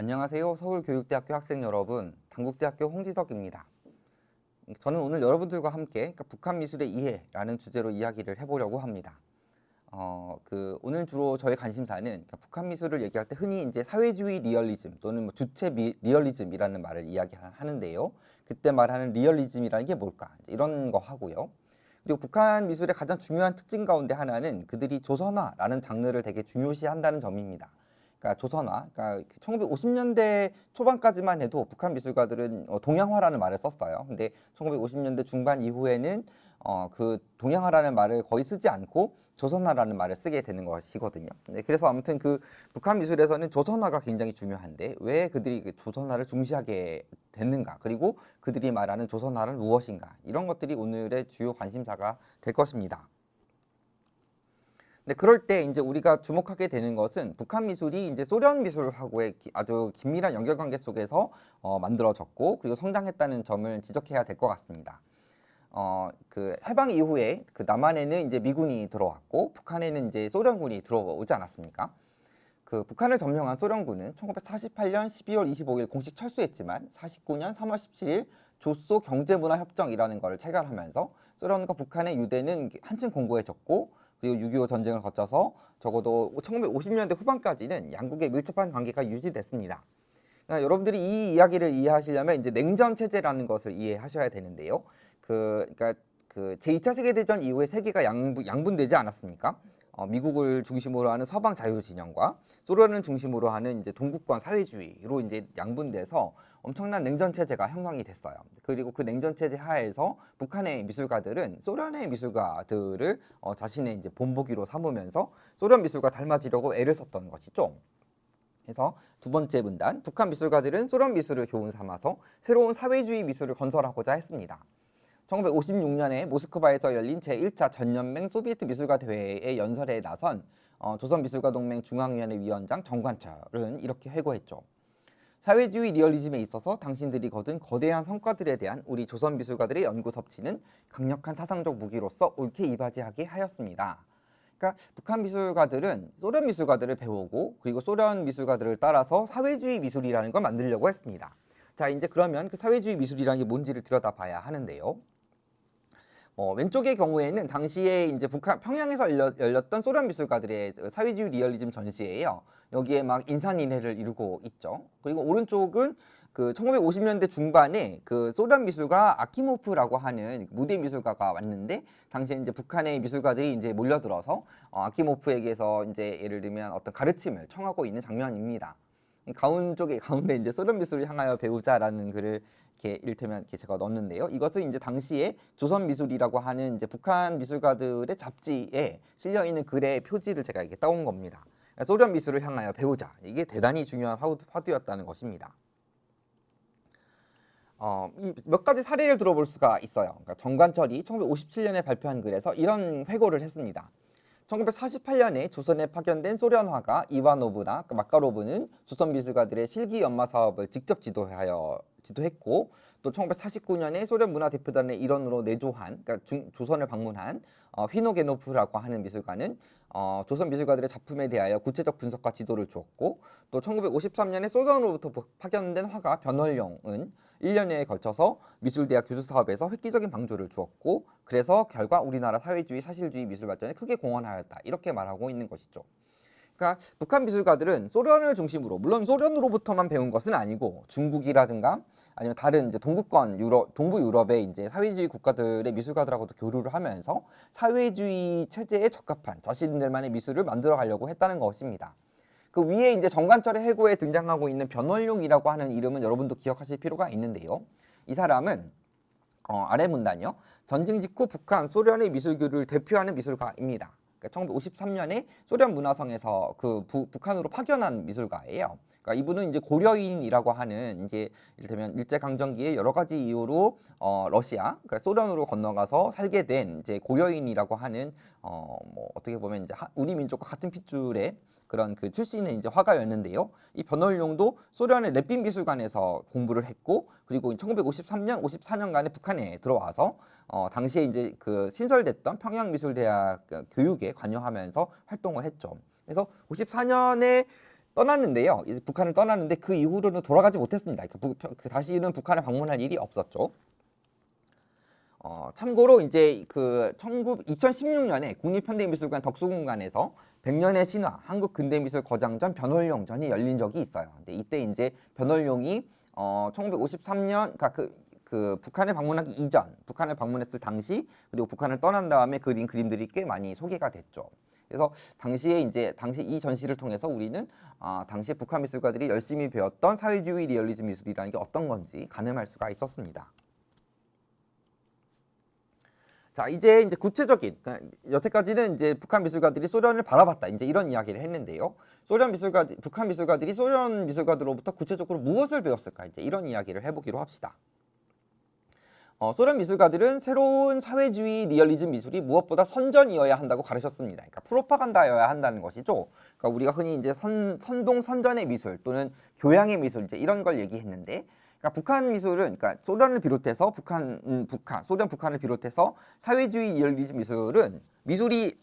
안녕하세요. 서울교육대학교 학생 여러분, 당국대학교 홍지석입니다. 저는 오늘 여러분들과 함께 북한 미술의 이해라는 주제로 이야기를 해보려고 합니다. 오늘 주로 저의 관심사는 북한 미술을 얘기할 때 흔히 이제 사회주의 리얼리즘 또는 주체 리얼리즘이라는 말을 이야기하는데요. 그때 말하는 리얼리즘이라는 게 뭘까? 이런 거 하고요. 그리고 북한 미술의 가장 중요한 특징 가운데 하나는 그들이 조선화라는 장르를 되게 중요시한다는 점입니다. 그러니까 조선화, 그러니까 1950년대 초반까지만 해도 북한 미술가들은 동양화라는 말을 썼어요. 근데 1950년대 중반 이후에는 그 동양화라는 말을 거의 쓰지 않고 조선화라는 말을 쓰게 되는 것이거든요. 네, 그래서 아무튼 그 북한 미술에서는 조선화가 굉장히 중요한데 왜 그들이 그 조선화를 중시하게 됐는가? 그리고 그들이 말하는 조선화는 무엇인가? 이런 것들이 오늘의 주요 관심사가 될 것입니다. 근데 그럴 때 이제 우리가 주목하게 되는 것은 북한 미술이 이제 소련 미술하고의 아주 긴밀한 연결관계 속에서 만들어졌고 그리고 성장했다는 점을 지적해야 될 것 같습니다. 그 해방 이후에 그 남한에는 이제 미군이 들어왔고 북한에는 이제 소련군이 들어오지 않았습니까? 그 북한을 점령한 소련군은 1948년 12월 25일 공식 철수했지만 49년 3월 17일 조소 경제문화협정이라는 것을 체결하면서 소련과 북한의 유대는 한층 공고해졌고 그리고 6.25 전쟁을 거쳐서 적어도 1950년대 후반까지는 양국의 밀접한 관계가 유지됐습니다. 그러니까 여러분들이 이 이야기를 이해하시려면 이제 냉전 체제라는 것을 이해하셔야 되는데요. 그러니까 그 제2차 세계대전 이후에 세계가 양분되지 않았습니까? 미국을 중심으로 하는 서방 자유 진영과 소련을 중심으로 하는 이제 동국권 사회주의로 이제 양분돼서 엄청난 냉전 체제가 형성이 됐어요. 그리고 그 냉전 체제 하에서 북한의 미술가들은 소련의 미술가들을 자신의 이제 본보기로 삼으면서 소련 미술과 닮아지려고 애를 썼던 것이죠. 그래서 두 번째 분단, 북한 미술가들은 소련 미술을 교훈 삼아서 새로운 사회주의 미술을 건설하고자 했습니다. 1956년에 모스크바에서 열린 제1차 전연맹 소비에트 미술가 대회의 연설에 나선 조선미술가동맹 중앙위원회 위원장 정관철은 이렇게 회고했죠. 사회주의 리얼리즘에 있어서 당신들이 거둔 거대한 성과들에 대한 우리 조선 미술가들의 연구 섭취는 강력한 사상적 무기로서 옳게 이바지하게 하였습니다. 그러니까 북한 미술가들은 소련 미술가들을 배우고 그리고 소련 미술가들을 따라서 사회주의 미술이라는 걸 만들려고 했습니다. 자, 이제 그러면 그 사회주의 미술이라는 게 뭔지를 들여다봐야 하는데요. 왼쪽의 경우에는 당시에 이제 북한 평양에서 열렸던 소련 미술가들의 사회주의 리얼리즘 전시회예요. 여기에 막 인산인해를 이루고 있죠. 그리고 오른쪽은 그 1950년대 중반에 그 소련 미술가 아키모프라고 하는 무대 미술가가 왔는데 당시에 이제 북한의 미술가들이 이제 몰려들어서 아키모프에게서 이제 예를 들면 어떤 가르침을 청하고 있는 장면입니다. 가운데 이제 소련 미술을 향하여 배우자라는 글을 이렇게 이를테면 이렇게 제가 넣었는데요. 이것은 이제 당시에 조선 미술이라고 하는 이제 북한 미술가들의 잡지에 실려 있는 글의 표지를 제가 이렇게 따온 겁니다. 소련 미술을 향하여 배우자. 이게 대단히 중요한 화두였다는 것입니다. 몇 가지 사례를 들어볼 수가 있어요. 그러니까 정관철이 1957년에 발표한 글에서 이런 회고를 했습니다. 1948년에 조선에 파견된 소련 화가 이와노브나 마카로브는 조선 미술가들의 실기 연마 사업을 직접 지도했고 또 1949년에 소련 문화대표단의 일원으로 내조한 그러니까 조선을 방문한 휘노게노프라고 하는 미술가는 조선 미술가들의 작품에 대하여 구체적 분석과 지도를 주었고 또 1953년에 소련으로부터 파견된 화가 변월룡은 1년여에 걸쳐서 미술대학 교수 사업에서 획기적인 방조를 주었고 그래서 결과 우리나라 사회주의 사실주의 미술 발전에 크게 공헌하였다 이렇게 말하고 있는 것이죠. 그러니까 북한 미술가들은 소련을 중심으로 물론 소련으로부터만 배운 것은 아니고 중국이라든가 아니면 다른 이제 동부권 동부 유럽의 이제 사회주의 국가들의 미술가들하고도 교류를 하면서 사회주의 체제에 적합한 자신들만의 미술을 만들어 가려고 했다는 것입니다. 그 위에 이제 정관철의 회고에 등장하고 있는 변월룡이라고 하는 이름은 여러분도 기억하실 필요가 있는데요. 이 사람은 아래 문단이요. 전쟁 직후 북한, 소련의 미술교류를 대표하는 미술가입니다. 그러니까 1953년에 소련 문화성에서 그 북한으로 파견한 미술가예요. 그러니까 이분은 이제 고려인이라고 하는 이제 이를테면 일제강점기에 여러 가지 이유로 러시아, 그러니까 소련으로 건너가서 살게 된 이제 고려인이라고 하는 뭐 어떻게 보면 이제 우리 민족과 같은 핏줄의 그런 그 출신의 이제 화가였는데요. 이 변월룡도 소련의 랩빈 미술관에서 공부를 했고 그리고 1953년, 54년간에 북한에 들어와서 당시에 이제 그 신설됐던 평양미술대학 교육에 관여하면서 활동을 했죠. 그래서 54년에 떠났는데요. 이제 북한을 떠났는데 그 이후로는 돌아가지 못했습니다. 다시는 북한을 방문할 일이 없었죠. 참고로 이제 2016년에 국립현대미술관 덕수궁관에서 100년의 신화 한국 근대미술 거장전 변월룡전이 열린 적이 있어요. 근데 이때 이제 변월룡이 1953년 북한에 방문하기 이전, 북한을 방문했을 당시, 그리고 북한을 떠난 다음에 그린 그림들이 꽤 많이 소개가 됐죠. 그래서 당시 이 전시를 통해서 우리는 당시 북한 미술가들이 열심히 배웠던 사회주의 리얼리즘 미술이라는 게 어떤 건지 가늠할 수가 있었습니다. 자, 이제 구체적인, 그러니까 여태까지는 이제 북한 미술가들이 소련을 바라봤다, 이제 이런 이야기를 했는데요. 북한 미술가들이 소련 미술가들로부터 구체적으로 무엇을 배웠을까, 이제 이런 이야기를 해보기로 합시다. 소련 미술가들은 새로운 사회주의 리얼리즘 미술이 무엇보다 선전이어야 한다고 가르쳤습니다. 그러니까 프로파간다여야 한다는 것이죠. 그러니까 우리가 흔히 이제 선동 선전의 미술 또는 교양의 미술 이제 이런 걸 얘기했는데, 그러니까 북한 미술은, 그러니까 소련을 비롯해서 소련 북한을 비롯해서 사회주의 리얼리즘 미술은 미술이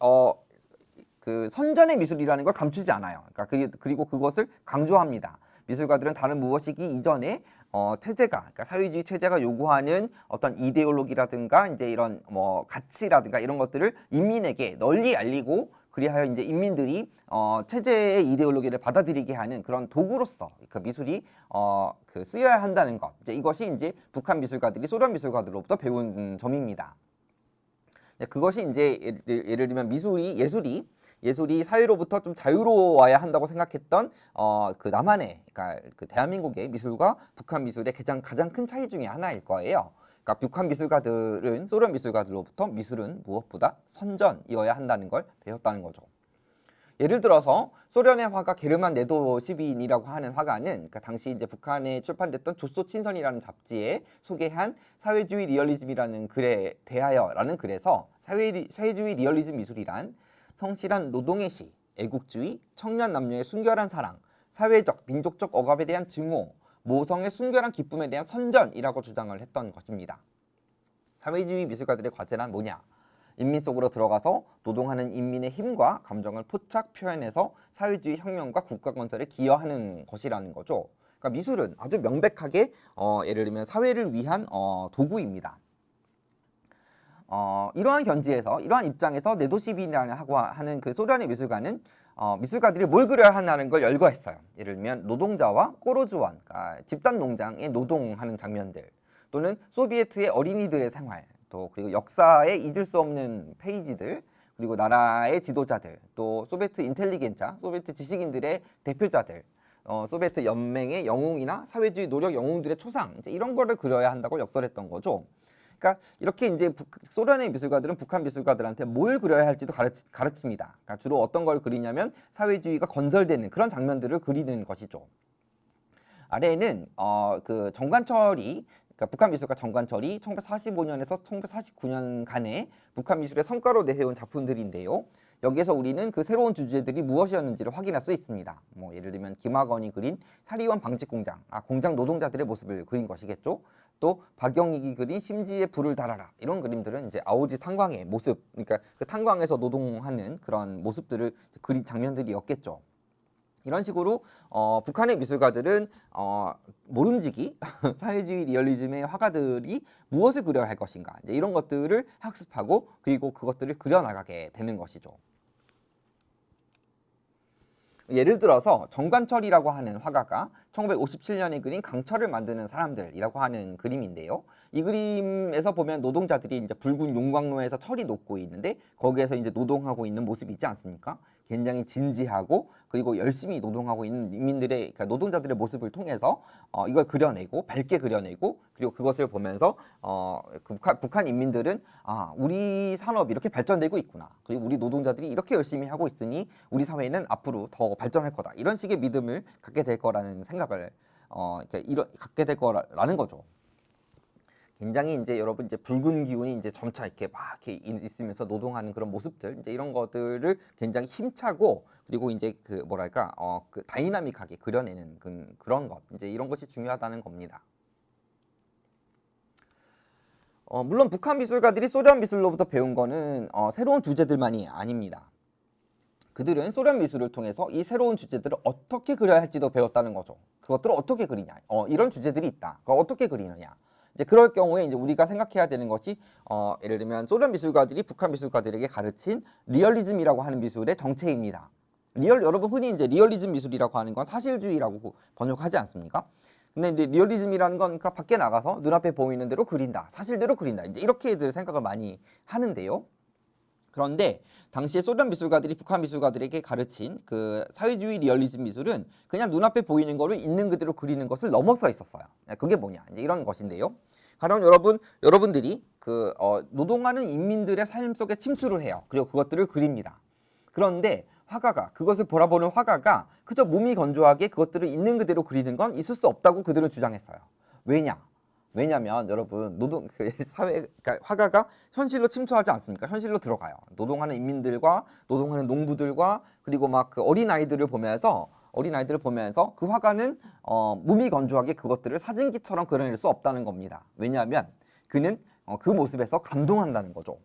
선전의 미술이라는 걸 감추지 않아요. 그러니까 그리고 그것을 강조합니다. 미술가들은 다른 무엇이기 이전에 그러니까 사회주의 체제가 요구하는 어떤 이데올로기라든가 이제 이런 가치라든가 이런 것들을 인민에게 널리 알리고, 그리하여 이제 인민들이 체제의 이데올로기를 받아들이게 하는 그런 도구로서 그 미술이 쓰여야 한다는 것. 이것이 이제 북한 미술가들이 소련 미술가들로부터 배운 점입니다. 그것이 이제 예를 들면 예술이 사회로부터 좀 자유로워야 한다고 생각했던 남한의, 그러니까 대한민국의 미술과 북한 미술의 가장 큰 차이 중에 하나일 거예요. 그러니까 북한 미술가들은 소련 미술가들로부터 미술은 무엇보다 선전이어야 한다는 걸 배웠다는 거죠. 예를 들어서 소련의 화가 게르만 네도 12인이라고 하는 화가는, 그러니까 당시 이제 북한에 출판됐던 조소친선이라는 잡지에 소개한 사회주의 리얼리즘이라는 글에 대하여라는 글에서 사회주의 리얼리즘 미술이란 성실한 노동의 시, 애국주의, 청년 남녀의 순결한 사랑, 사회적, 민족적 억압에 대한 증오, 모성의 순결한 기쁨에 대한 선전이라고 주장을 했던 것입니다. 사회주의 미술가들의 과제란 뭐냐? 인민 속으로 들어가서 노동하는 인민의 힘과 감정을 포착 표현해서 사회주의 혁명과 국가 건설에 기여하는 것이라는 거죠. 그러니까 미술은 아주 명백하게 예를 들면 사회를 위한 도구입니다. 이러한 입장에서 네도시빈이라고 하는 그 소련의 미술가는 미술가들이 뭘 그려야 한다는 걸 열거했어요. 예를 들면 노동자와 꼬로즈원, 그러니까 집단 농장에 노동하는 장면들, 또는 소비에트의 어린이들의 생활, 또 그리고 역사에 잊을 수 없는 페이지들, 그리고 나라의 지도자들, 또 소비에트 인텔리겐자, 소비에트 지식인들의 대표자들, 소비에트 연맹의 영웅이나 사회주의 노력 영웅들의 초상, 이제 이런 거를 그려야 한다고 역설했던 거죠. 그러니까 이렇게 이제 소련의 미술가들은 북한 미술가들한테 뭘 그려야 할지도 가르칩니다. 그러니까 주로 어떤 걸 그리냐면 사회주의가 건설되는 그런 장면들을 그리는 것이죠. 아래에는 그러니까 북한 미술가 정관철이 1945년에서 1949년간의 북한 미술의 성과로 내세운 작품들인데요. 여기에서 우리는 그 새로운 주제들이 무엇이었는지를 확인할 수 있습니다. 예를 들면 김학원이 그린 사리원 방직공장, 공장 노동자들의 모습을 그린 것이겠죠. 또 박영익이 그린 심지에 불을 달아라, 이런 그림들은 이제 아오지 탄광의 모습, 그러니까 그 탄광에서 노동하는 그런 모습들을 그린 장면들이었겠죠. 이런 식으로 북한의 미술가들은 모름지기 사회주의 리얼리즘의 화가들이 무엇을 그려야 할 것인가, 이제 이런 것들을 학습하고 그리고 그것들을 그려나가게 되는 것이죠. 예를 들어서 정관철이라고 하는 화가가 1957년에 그린 강철을 만드는 사람들이라고 하는 그림인데요. 이 그림에서 보면 노동자들이 이제 붉은 용광로에서 철이 녹고 있는데 거기에서 이제 노동하고 있는 모습이 있지 않습니까? 굉장히 진지하고 그리고 열심히 노동하고 있는 인민들의, 그러니까 노동자들의 모습을 통해서 이걸 그려내고 밝게 그려내고, 그리고 그것을 보면서 북한 인민들은 우리 산업이 이렇게 발전되고 있구나, 그리고 우리 노동자들이 이렇게 열심히 하고 있으니 우리 사회는 앞으로 더 발전할 거다, 이런 식의 믿음을 갖게 될 거라는 생각을 갖게 될 거라는 거죠. 굉장히 이제 여러분 이제 붉은 기운이 이제 점차 이렇게 막 이렇게 있으면서 노동하는 그런 모습들, 이제 이런 것들을 굉장히 힘차고 그리고 이제 그 다이나믹하게 그려내는 그런 것, 이제 이런 것이 중요하다는 겁니다. 물론 북한 미술가들이 소련 미술로부터 배운 거는 새로운 주제들만이 아닙니다. 그들은 소련 미술을 통해서 이 새로운 주제들을 어떻게 그려야 할지도 배웠다는 거죠. 그것들을 어떻게 그리냐. 이런 주제들이 있다. 그걸 어떻게 그리느냐. 이제 그럴 경우에 이제 우리가 생각해야 되는 것이 예를 들면 소련 미술가들이 북한 미술가들에게 가르친 리얼리즘이라고 하는 미술의 정체입니다. 여러분 흔히 이제 리얼리즘 미술이라고 하는 건 사실주의라고 번역하지 않습니까? 근데 이제 리얼리즘이라는 건 그러니까 밖에 나가서 눈앞에 보이는 대로 그린다. 사실대로 그린다. 이제 이렇게들 생각을 많이 하는데요. 그런데 당시에 소련 미술가들이 북한 미술가들에게 가르친 그 사회주의 리얼리즘 미술은 그냥 눈앞에 보이는 거를 있는 그대로 그리는 것을 넘어서 있었어요. 그게 뭐냐? 이제 이런 것인데요. 가령 여러분들이 노동하는 인민들의 삶 속에 침투를 해요. 그리고 그것들을 그립니다. 그런데 화가가 그것을 바라보는 화가가 그저 몸이 건조하게 그것들을 있는 그대로 그리는 건 있을 수 없다고 그들은 주장했어요. 왜냐면 여러분 그러니까 화가가 현실로 침투하지 않습니까? 현실로 들어가요. 노동하는 인민들과 노동하는 농부들과 그리고 막 그 어린아이들을 보면서 그 화가는 몸이 건조하게 그것들을 사진기처럼 그려낼 수 없다는 겁니다. 왜냐하면 그는 그 모습에서 감동한다는 거죠.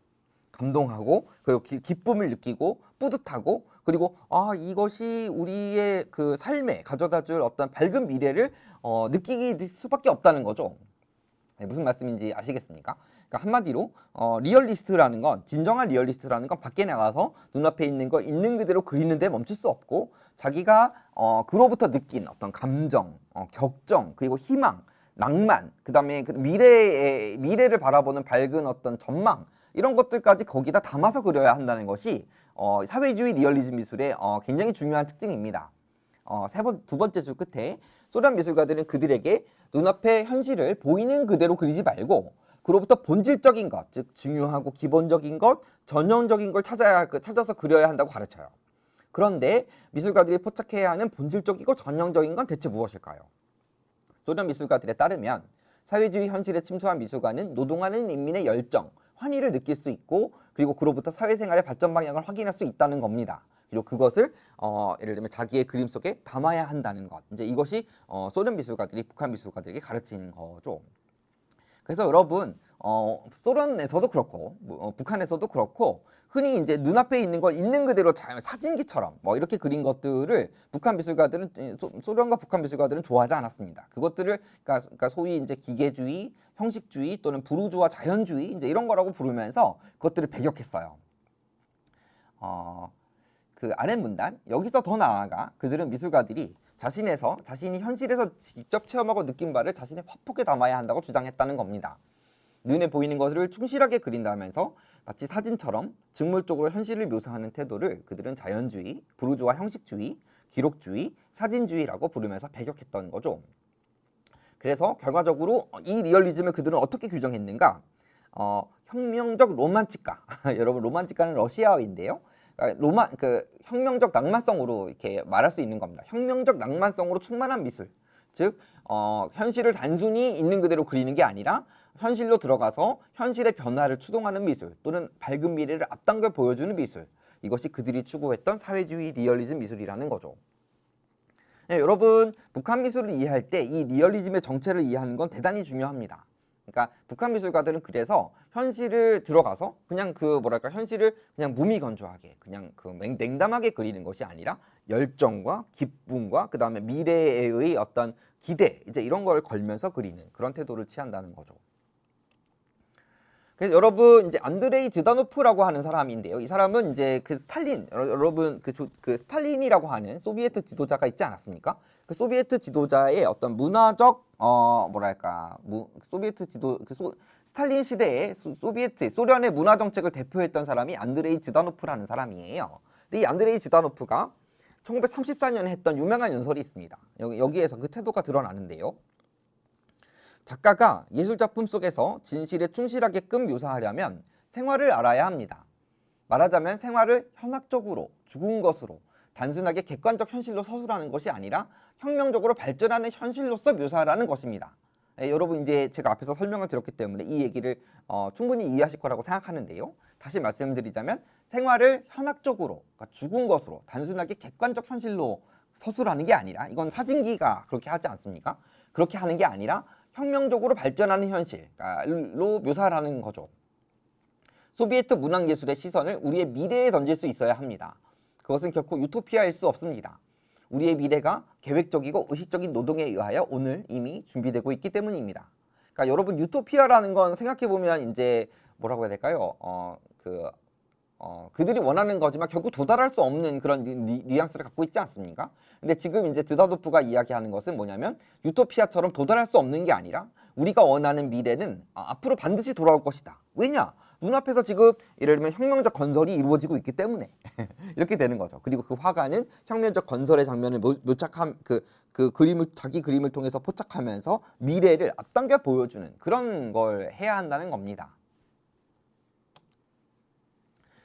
감동하고 그리고 기쁨을 느끼고 뿌듯하고 그리고 이것이 우리의 그 삶에 가져다줄 어떤 밝은 미래를 느끼기 수밖에 없다는 거죠. 무슨 말씀인지 아시겠습니까? 그러니까 한마디로 리얼리스트라는 건 진정한 리얼리스트라는 건 밖에 나가서 눈앞에 있는 거 있는 그대로 그리는데 멈출 수 없고 자기가 그로부터 느낀 어떤 감정, 격정 그리고 희망, 낭만 그다음에 그 미래를 바라보는 밝은 어떤 전망 이런 것들까지 거기다 담아서 그려야 한다는 것이 사회주의 리얼리즘 미술의 굉장히 중요한 특징입니다. 두 번째 줄 끝에 소련 미술가들은 그들에게 눈앞에 현실을 보이는 그대로 그리지 말고 그로부터 본질적인 것, 즉 중요하고 기본적인 것, 전형적인 걸 찾아서 그려야 한다고 가르쳐요. 그런데 미술가들이 포착해야 하는 본질적이고 전형적인 건 대체 무엇일까요? 소련 미술가들에 따르면 사회주의 현실에 침투한 미술가는 노동하는 인민의 열정, 환희를 느낄 수 있고 그리고 그로부터 사회생활의 발전 방향을 확인할 수 있다는 겁니다. 그리고 그것을 예를 들면 자기의 그림 속에 담아야 한다는 것. 이제 이것이 소련 미술가들이 북한 미술가들에게 가르친 거죠. 그래서 여러분 소련에서도 그렇고 북한에서도 그렇고 흔히 이제 눈앞에 있는 걸 있는 그대로 사진기처럼 뭐 이렇게 그린 것들을 북한 미술가들은 소련과 북한 미술가들은 좋아하지 않았습니다. 그것들을 그러니까 소위 이제 기계주의, 형식주의 또는 부르주아 자연주의 이제 이런 거라고 부르면서 그것들을 배격했어요. 그 아랫문단 여기서 더 나아가 그들은 미술가들이 자신이 현실에서 직접 체험하고 느낀 바를 자신의 화폭에 담아야 한다고 주장했다는 겁니다. 눈에 보이는 것을 충실하게 그린다면서 마치 사진처럼 직물적으로 현실을 묘사하는 태도를 그들은 자연주의, 부르주아 형식주의, 기록주의, 사진주의라고 부르면서 배격했던 거죠. 그래서 결과적으로 이 리얼리즘을 그들은 어떻게 규정했는가? 혁명적 로만치카. 여러분 로만치카는 러시아어인데요. 혁명적 낭만성으로 이렇게 말할 수 있는 겁니다. 혁명적 낭만성으로 충만한 미술. 즉, 현실을 단순히 있는 그대로 그리는 게 아니라 현실로 들어가서 현실의 변화를 추동하는 미술 또는 밝은 미래를 앞당겨 보여주는 미술. 이것이 그들이 추구했던 사회주의 리얼리즘 미술이라는 거죠. 네, 여러분, 북한 미술을 이해할 때 이 리얼리즘의 정체를 이해하는 건 대단히 중요합니다. 그러니까 북한 미술가들은 그래서 현실을 들어가서 그냥 현실을 그냥 무미건조하게 그냥 냉담하게 그리는 것이 아니라 열정과 기쁨과 그 다음에 미래의 어떤 기대 이제 이런 걸 걸면서 그리는 그런 태도를 취한다는 거죠. 그래서 여러분 이제 안드레이 즈다노프라고 하는 사람인데요. 이 사람은 이제 그 스탈린 여러분 그 스탈린이라고 하는 소비에트 지도자가 있지 않았습니까? 그 소비에트 지도자의 어떤 문화적 스탈린 시대에 소련의 문화 정책을 대표했던 사람이 안드레이 즈다노프라는 사람이에요. 근데 이 안드레이 즈다노프가 1934년에 했던 유명한 연설이 있습니다. 여기에서 그 태도가 드러나는데요. 작가가 예술작품 속에서 진실에 충실하게끔 묘사하려면 생활을 알아야 합니다. 말하자면 생활을 현학적으로, 죽은 것으로, 단순하게 객관적 현실로 서술하는 것이 아니라 혁명적으로 발전하는 현실로서 묘사하라는 것입니다. 여러분 이제 제가 앞에서 설명을 드렸기 때문에 이 얘기를 충분히 이해하실 거라고 생각하는데요. 다시 말씀드리자면 생활을 현학적으로, 그러니까 죽은 것으로, 단순하게 객관적 현실로 서술하는 게 아니라 이건 사진기가 그렇게 하지 않습니까? 그렇게 하는 게 아니라 혁명적으로 발전하는 현실로 묘사하라는 거죠. 소비에트 문학예술의 시선을 우리의 미래에 던질 수 있어야 합니다. 그것은 결코 유토피아일 수 없습니다. 우리의 미래가 계획적이고 의식적인 노동에 의하여 오늘 이미 준비되고 있기 때문입니다. 그러니까 여러분 유토피아라는 건 생각해보면 이제 뭐라고 해야 될까요? 그들이 원하는 거지만 결국 도달할 수 없는 그런 뉘앙스를 갖고 있지 않습니까? 근데 지금 이제 드다도프가 이야기하는 것은 뭐냐면 유토피아처럼 도달할 수 없는 게 아니라 우리가 원하는 미래는 앞으로 반드시 돌아올 것이다. 왜냐? 눈앞에서 지금 예를 들면 혁명적 건설이 이루어지고 있기 때문에 이렇게 되는 거죠. 그리고 그 화가는 혁명적 건설의 장면을 묘착한 그 그림을 자기 그림을 통해서 포착하면서 미래를 앞당겨 보여주는 그런 걸 해야 한다는 겁니다.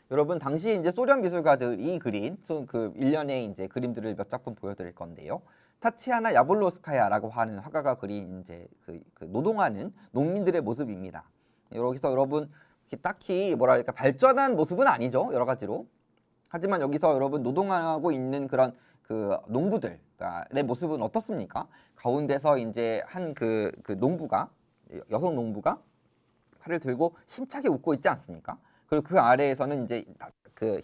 여러분 당시 이제 소련 미술가들이 그린 그 일련의 이제 그림들을 몇 작품 보여드릴 건데요. 타치아나 야볼로스카야라고 하는 화가가 그린 이제 그 노동하는 농민들의 모습입니다. 여기서 여러분 딱히 뭐랄까 발전한 모습은 아니죠, 여러 가지로. 하지만 여기서 여러분 노동하고 있는 그런 그 농부들의 모습은 어떻습니까? 가운데서 이제 한 그 농부가 여성 농부가 팔을 들고 힘차게 웃고 있지 않습니까? 그리고 그 아래에서는 이제 그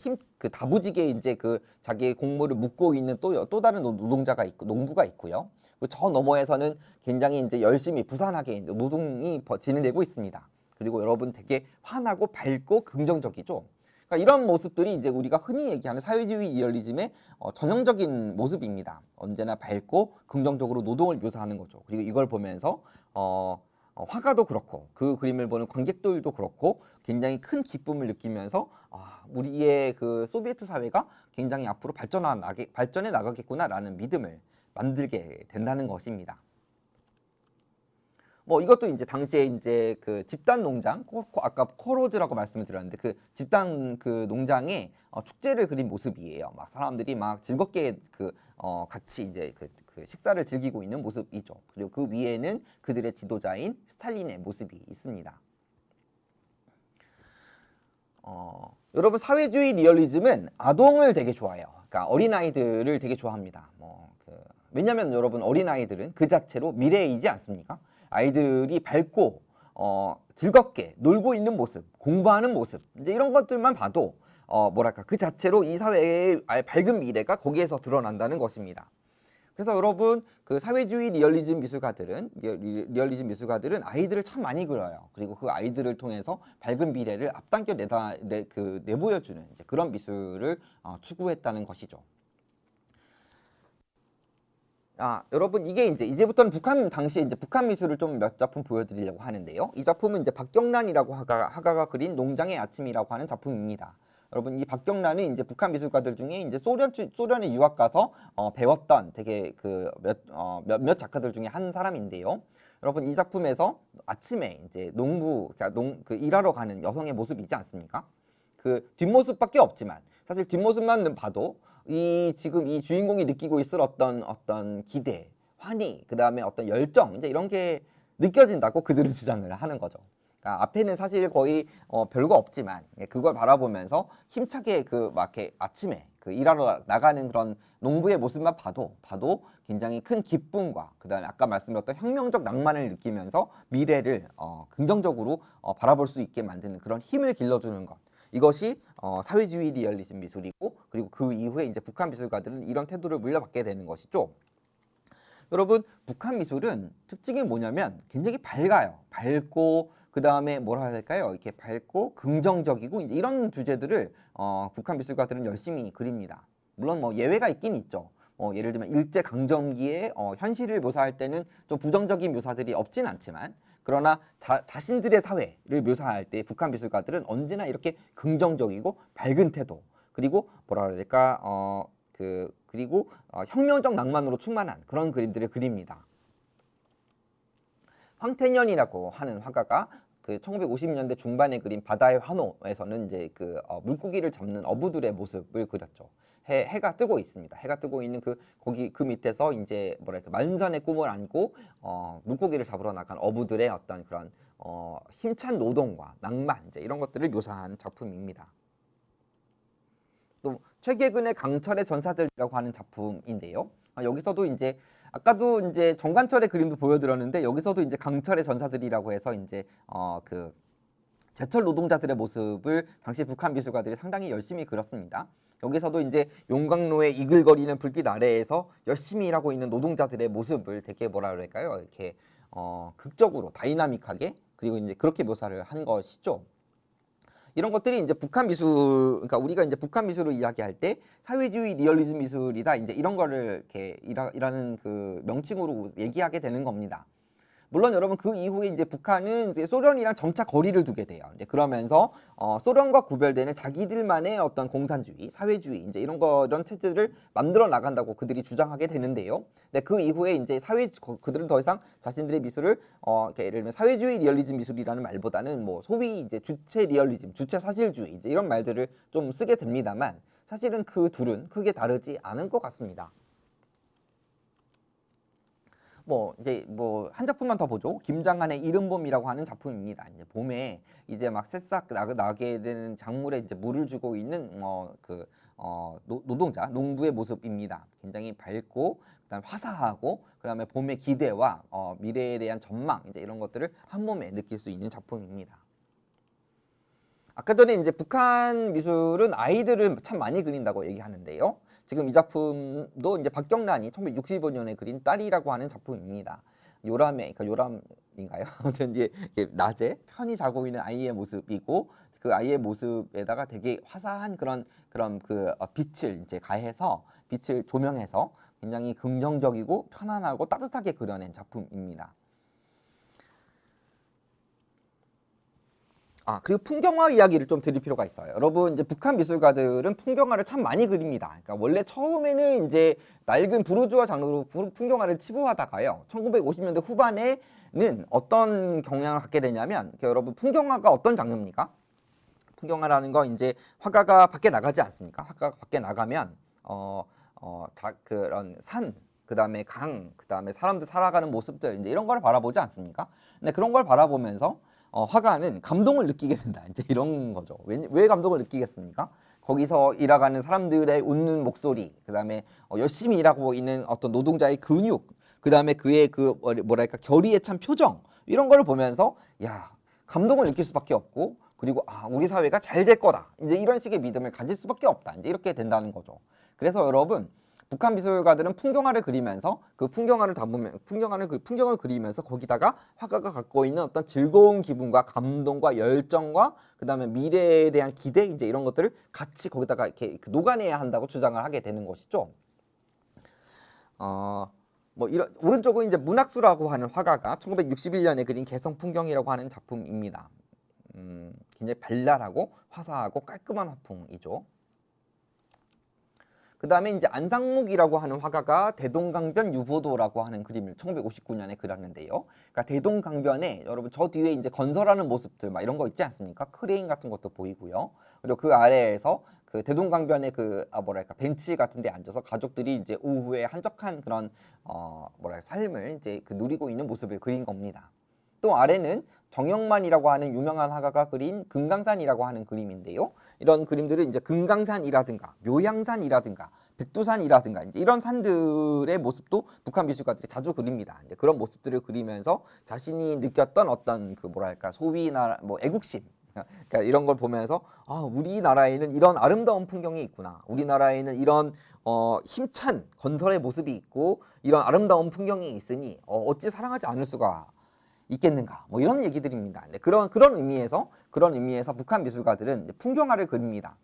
다부지게 이제 그 자기의 곡물을 묶고 있는 또 다른 노동자가 있고 농부가 있고요. 그리고 저 너머에서는 굉장히 이제 열심히 부산하게 노동이 진행되고 있습니다. 그리고 여러분 되게 환하고 밝고 긍정적이죠. 그러니까 이런 모습들이 이제 우리가 흔히 얘기하는 사회주의 리얼리즘의 전형적인 모습입니다. 언제나 밝고 긍정적으로 노동을 묘사하는 거죠. 그리고 이걸 보면서 화가도 그렇고 그 그림을 보는 관객들도 그렇고 굉장히 큰 기쁨을 느끼면서 우리의 그 소비에트 사회가 굉장히 앞으로 발전해 나가겠구나라는 믿음을 만들게 된다는 것입니다. 뭐 이것도 이제 당시에 이제 그 집단 농장, 아까 코로즈라고 말씀을 드렸는데 그 집단 그 농장의 축제를 그린 모습이에요. 막 사람들이 막 즐겁게 같이 이제 그 식사를 즐기고 있는 모습이죠. 그리고 그 위에는 그들의 지도자인 스탈린의 모습이 있습니다. 여러분 사회주의 리얼리즘은 아동을 되게 좋아해요. 그러니까 어린아이들을 되게 좋아합니다. 왜냐면 여러분 어린아이들은 그 자체로 미래이지 않습니까? 아이들이 밝고 즐겁게 놀고 있는 모습, 공부하는 모습 이제 이런 것들만 봐도 뭐랄까 그 자체로 이 사회의 밝은 미래가 거기에서 드러난다는 것입니다. 그래서 여러분 그 사회주의 리얼리즘 미술가들은 아이들을 참 많이 그려요. 그리고 그 아이들을 통해서 밝은 미래를 앞당겨 내보여주는 이제 그런 미술을 추구했다는 것이죠. 여러분 이게 이제부터는 당시에 이제 북한 미술을 좀 몇 작품 보여드리려고 하는데요. 이 작품은 이제 박경란이라고 화가가 그린 농장의 아침이라고 하는 작품입니다. 여러분 이 박경란은 이제 북한 미술가들 중에 이제 소련에 유학 가서 배웠던 되게 몇몇 작가들 중에 한 사람인데요. 여러분 이 작품에서 아침에 이제 일하러 가는 여성의 모습이 있지 않습니까? 그 뒷모습밖에 없지만 사실 뒷모습만 봐도 지금 이 주인공이 느끼고 있을 어떤 기대, 환희, 그 다음에 어떤 열정, 이제 이런 게 느껴진다고 그들은 주장을 하는 거죠. 그러니까 앞에는 사실 거의 별거 없지만 그걸 바라보면서 힘차게 막 이렇게 아침에 일하러 나가는 그런 농부의 모습만 봐도 굉장히 큰 기쁨과 그다음에 아까 말씀드렸던 혁명적 낭만을 느끼면서 미래를 긍정적으로 바라볼 수 있게 만드는 그런 힘을 길러주는 것. 이것이 사회주의 리얼리즘 미술이고 그리고 그 이후에 이제 북한 미술가들은 이런 태도를 물려받게 되는 것이죠. 여러분 북한 미술은 특징이 뭐냐면 굉장히 밝아요. 밝고 그 다음에 뭐라 할까요? 이렇게 밝고 긍정적이고 이제 이런 주제들을 북한 미술가들은 열심히 그립니다. 물론 뭐 예외가 있긴 있죠. 예를 들면 일제 강점기의 현실을 묘사할 때는 좀 부정적인 묘사들이 없진 않지만 그러나 자신들의 사회를 묘사할 때 북한 미술가들은 언제나 이렇게 긍정적이고 밝은 태도 그리고 뭐라 그래야 될까 그리고 혁명적 낭만으로 충만한 그런 그림들을 그립니다. 황태년이라고 하는 화가가 1950년대 중반에 그린 바다의 환호에서는 이제 물고기를 잡는 어부들의 모습을 그렸죠. 해가 뜨고 있습니다. 해가 뜨고 있는 거기 그 밑에서 이제 뭐랄까 만선의 꿈을 안고 물고기를 잡으러 나간 어부들의 어떤 그런 힘찬 노동과 낭만 이제 이런 것들을 묘사한 작품입니다. 또 최계근의 강철의 전사들이라고 하는 작품인데요. 여기서도 이제 아까도 이제 정관철의 그림도 보여드렸는데 여기서도 이제 강철의 전사들이라고 해서 이제 제철 노동자들의 모습을 당시 북한 미술가들이 상당히 열심히 그렸습니다. 여기서도 이제 용광로의 이글거리는 불빛 아래에서 열심히 일하고 있는 노동자들의 모습을 되게 뭐라 그럴까요? 이렇게 극적으로 다이나믹하게 그리고 이제 그렇게 묘사를 한 것이죠. 이런 것들이 이제 북한 미술, 그러니까 우리가 이제 북한 미술을 이야기할 때 사회주의 리얼리즘 미술이다 이제 이런 거를 이렇게 이라는 그 명칭으로 얘기하게 되는 겁니다. 물론 여러분 그 이후에 이제 북한은 이제 소련이랑 점차 거리를 두게 돼요. 이제 그러면서 소련과 구별되는 자기들만의 어떤 공산주의, 사회주의 이제 이런 체제를 만들어 나간다고 그들이 주장하게 되는데요. 근데 그 이후에 이제 그들은 더 이상 자신들의 미술을 예를 들면 사회주의 리얼리즘 미술이라는 말보다는 뭐 소위 이제 주체 리얼리즘, 주체 사실주의 이제 이런 말들을 좀 쓰게 됩니다만 사실은 그 둘은 크게 다르지 않은 것 같습니다. 이제 한 작품만 더 보죠. 김장한의 이른봄이라고 하는 작품입니다. 이제 봄에 이제 막 새싹 나게 되는 작물에 이제 물을 주고 있는 노동자, 농부의 모습입니다. 굉장히 밝고 그다음 화사하고 그다음에 봄의 기대와 미래에 대한 전망 이제 이런 것들을 한 몸에 느낄 수 있는 작품입니다. 아까 전에 이제 북한 미술은 아이들을 참 많이 그린다고 얘기하는데요. 지금 이 작품도 이제 박경란이 1965년에 그린 딸이라고 하는 작품입니다. 그러니까 요람인가요? 아무튼 이제 낮에 편히 자고 있는 아이의 모습이고 그 아이의 모습에다가 되게 화사한 그런 빛을 이제 가해서 빛을 조명해서 굉장히 긍정적이고 편안하고 따뜻하게 그려낸 작품입니다. 그리고 풍경화 이야기를 좀 드릴 필요가 있어요. 여러분, 이제 북한 미술가들은 풍경화를 참 많이 그립니다. 그러니까 원래 처음에는 이제 낡은 부르주아 장르로 풍경화를 치부하다가요. 1950년대 후반에는 어떤 경향을 갖게 되냐면, 여러분, 풍경화가 어떤 장르입니까? 풍경화라는 거 이제 화가가 밖에 나가지 않습니까? 화가가 밖에 나가면, 그런 산, 그 다음에 강, 그 다음에 사람들 살아가는 모습들, 이제 이런 걸 바라보지 않습니까? 근데 그런 걸 바라보면서 화가는 감동을 느끼게 된다. 이제 이런 거죠. 왜 감동을 느끼겠습니까? 거기서 일하가는 사람들의 웃는 목소리, 그 다음에 열심히 일하고 있는 어떤 노동자의 근육, 그 다음에 그의 뭐랄까 결의에 찬 표정 이런 걸 보면서 야 감동을 느낄 수밖에 없고 그리고 우리 사회가 잘 될 거다. 이제 이런 식의 믿음을 가질 수밖에 없다. 이제 이렇게 된다는 거죠. 그래서 여러분. 북한 미술가들은 풍경화를 그리면서 그 풍경을 그리면서 거기다가 화가가 갖고 있는 어떤 즐거운 기분과 감동과 열정과 그다음에 미래에 대한 기대 이제 이런 것들을 같이 거기다가 이렇게 녹아내야 한다고 주장을 하게 되는 것이죠. 오른쪽은 이제 문학수라고 하는 화가가 1961년에 그린 개성 풍경이라고 하는 작품입니다. 굉장히 발랄하고 화사하고 깔끔한 화풍이죠. 그 다음에 이제 안상묵이라고 하는 화가가 대동강변 유보도라고 하는 그림을 1959년에 그렸는데요. 그러니까 대동강변에 여러분 저 뒤에 이제 건설하는 모습들 막 이런 거 있지 않습니까? 크레인 같은 것도 보이고요. 그리고 그 아래에서 그 대동강변의 벤치 같은 데 앉아서 가족들이 이제 오후에 한적한 그런 삶을 이제 누리고 있는 모습을 그린 겁니다. 또 아래는 정영만이라고 하는 유명한 화가가 그린 금강산이라고 하는 그림인데요. 이런 그림들은 이제 금강산이라든가 묘향산이라든가 백두산이라든가 이제 이런 산들의 모습도 북한 미술가들이 자주 그립니다. 이제 그런 모습들을 그리면서 자신이 느꼈던 어떤 소위 애국심 그러니까 이런 걸 보면서 우리나라에는 이런 아름다운 풍경이 있구나. 우리나라에는 이런 힘찬 건설의 모습이 있고 이런 아름다운 풍경이 있으니 어찌 사랑하지 않을 수가 있겠는가 이런 얘기들입니다. 그런 의미에서 북한 미술가들은 풍경화를 그립니다.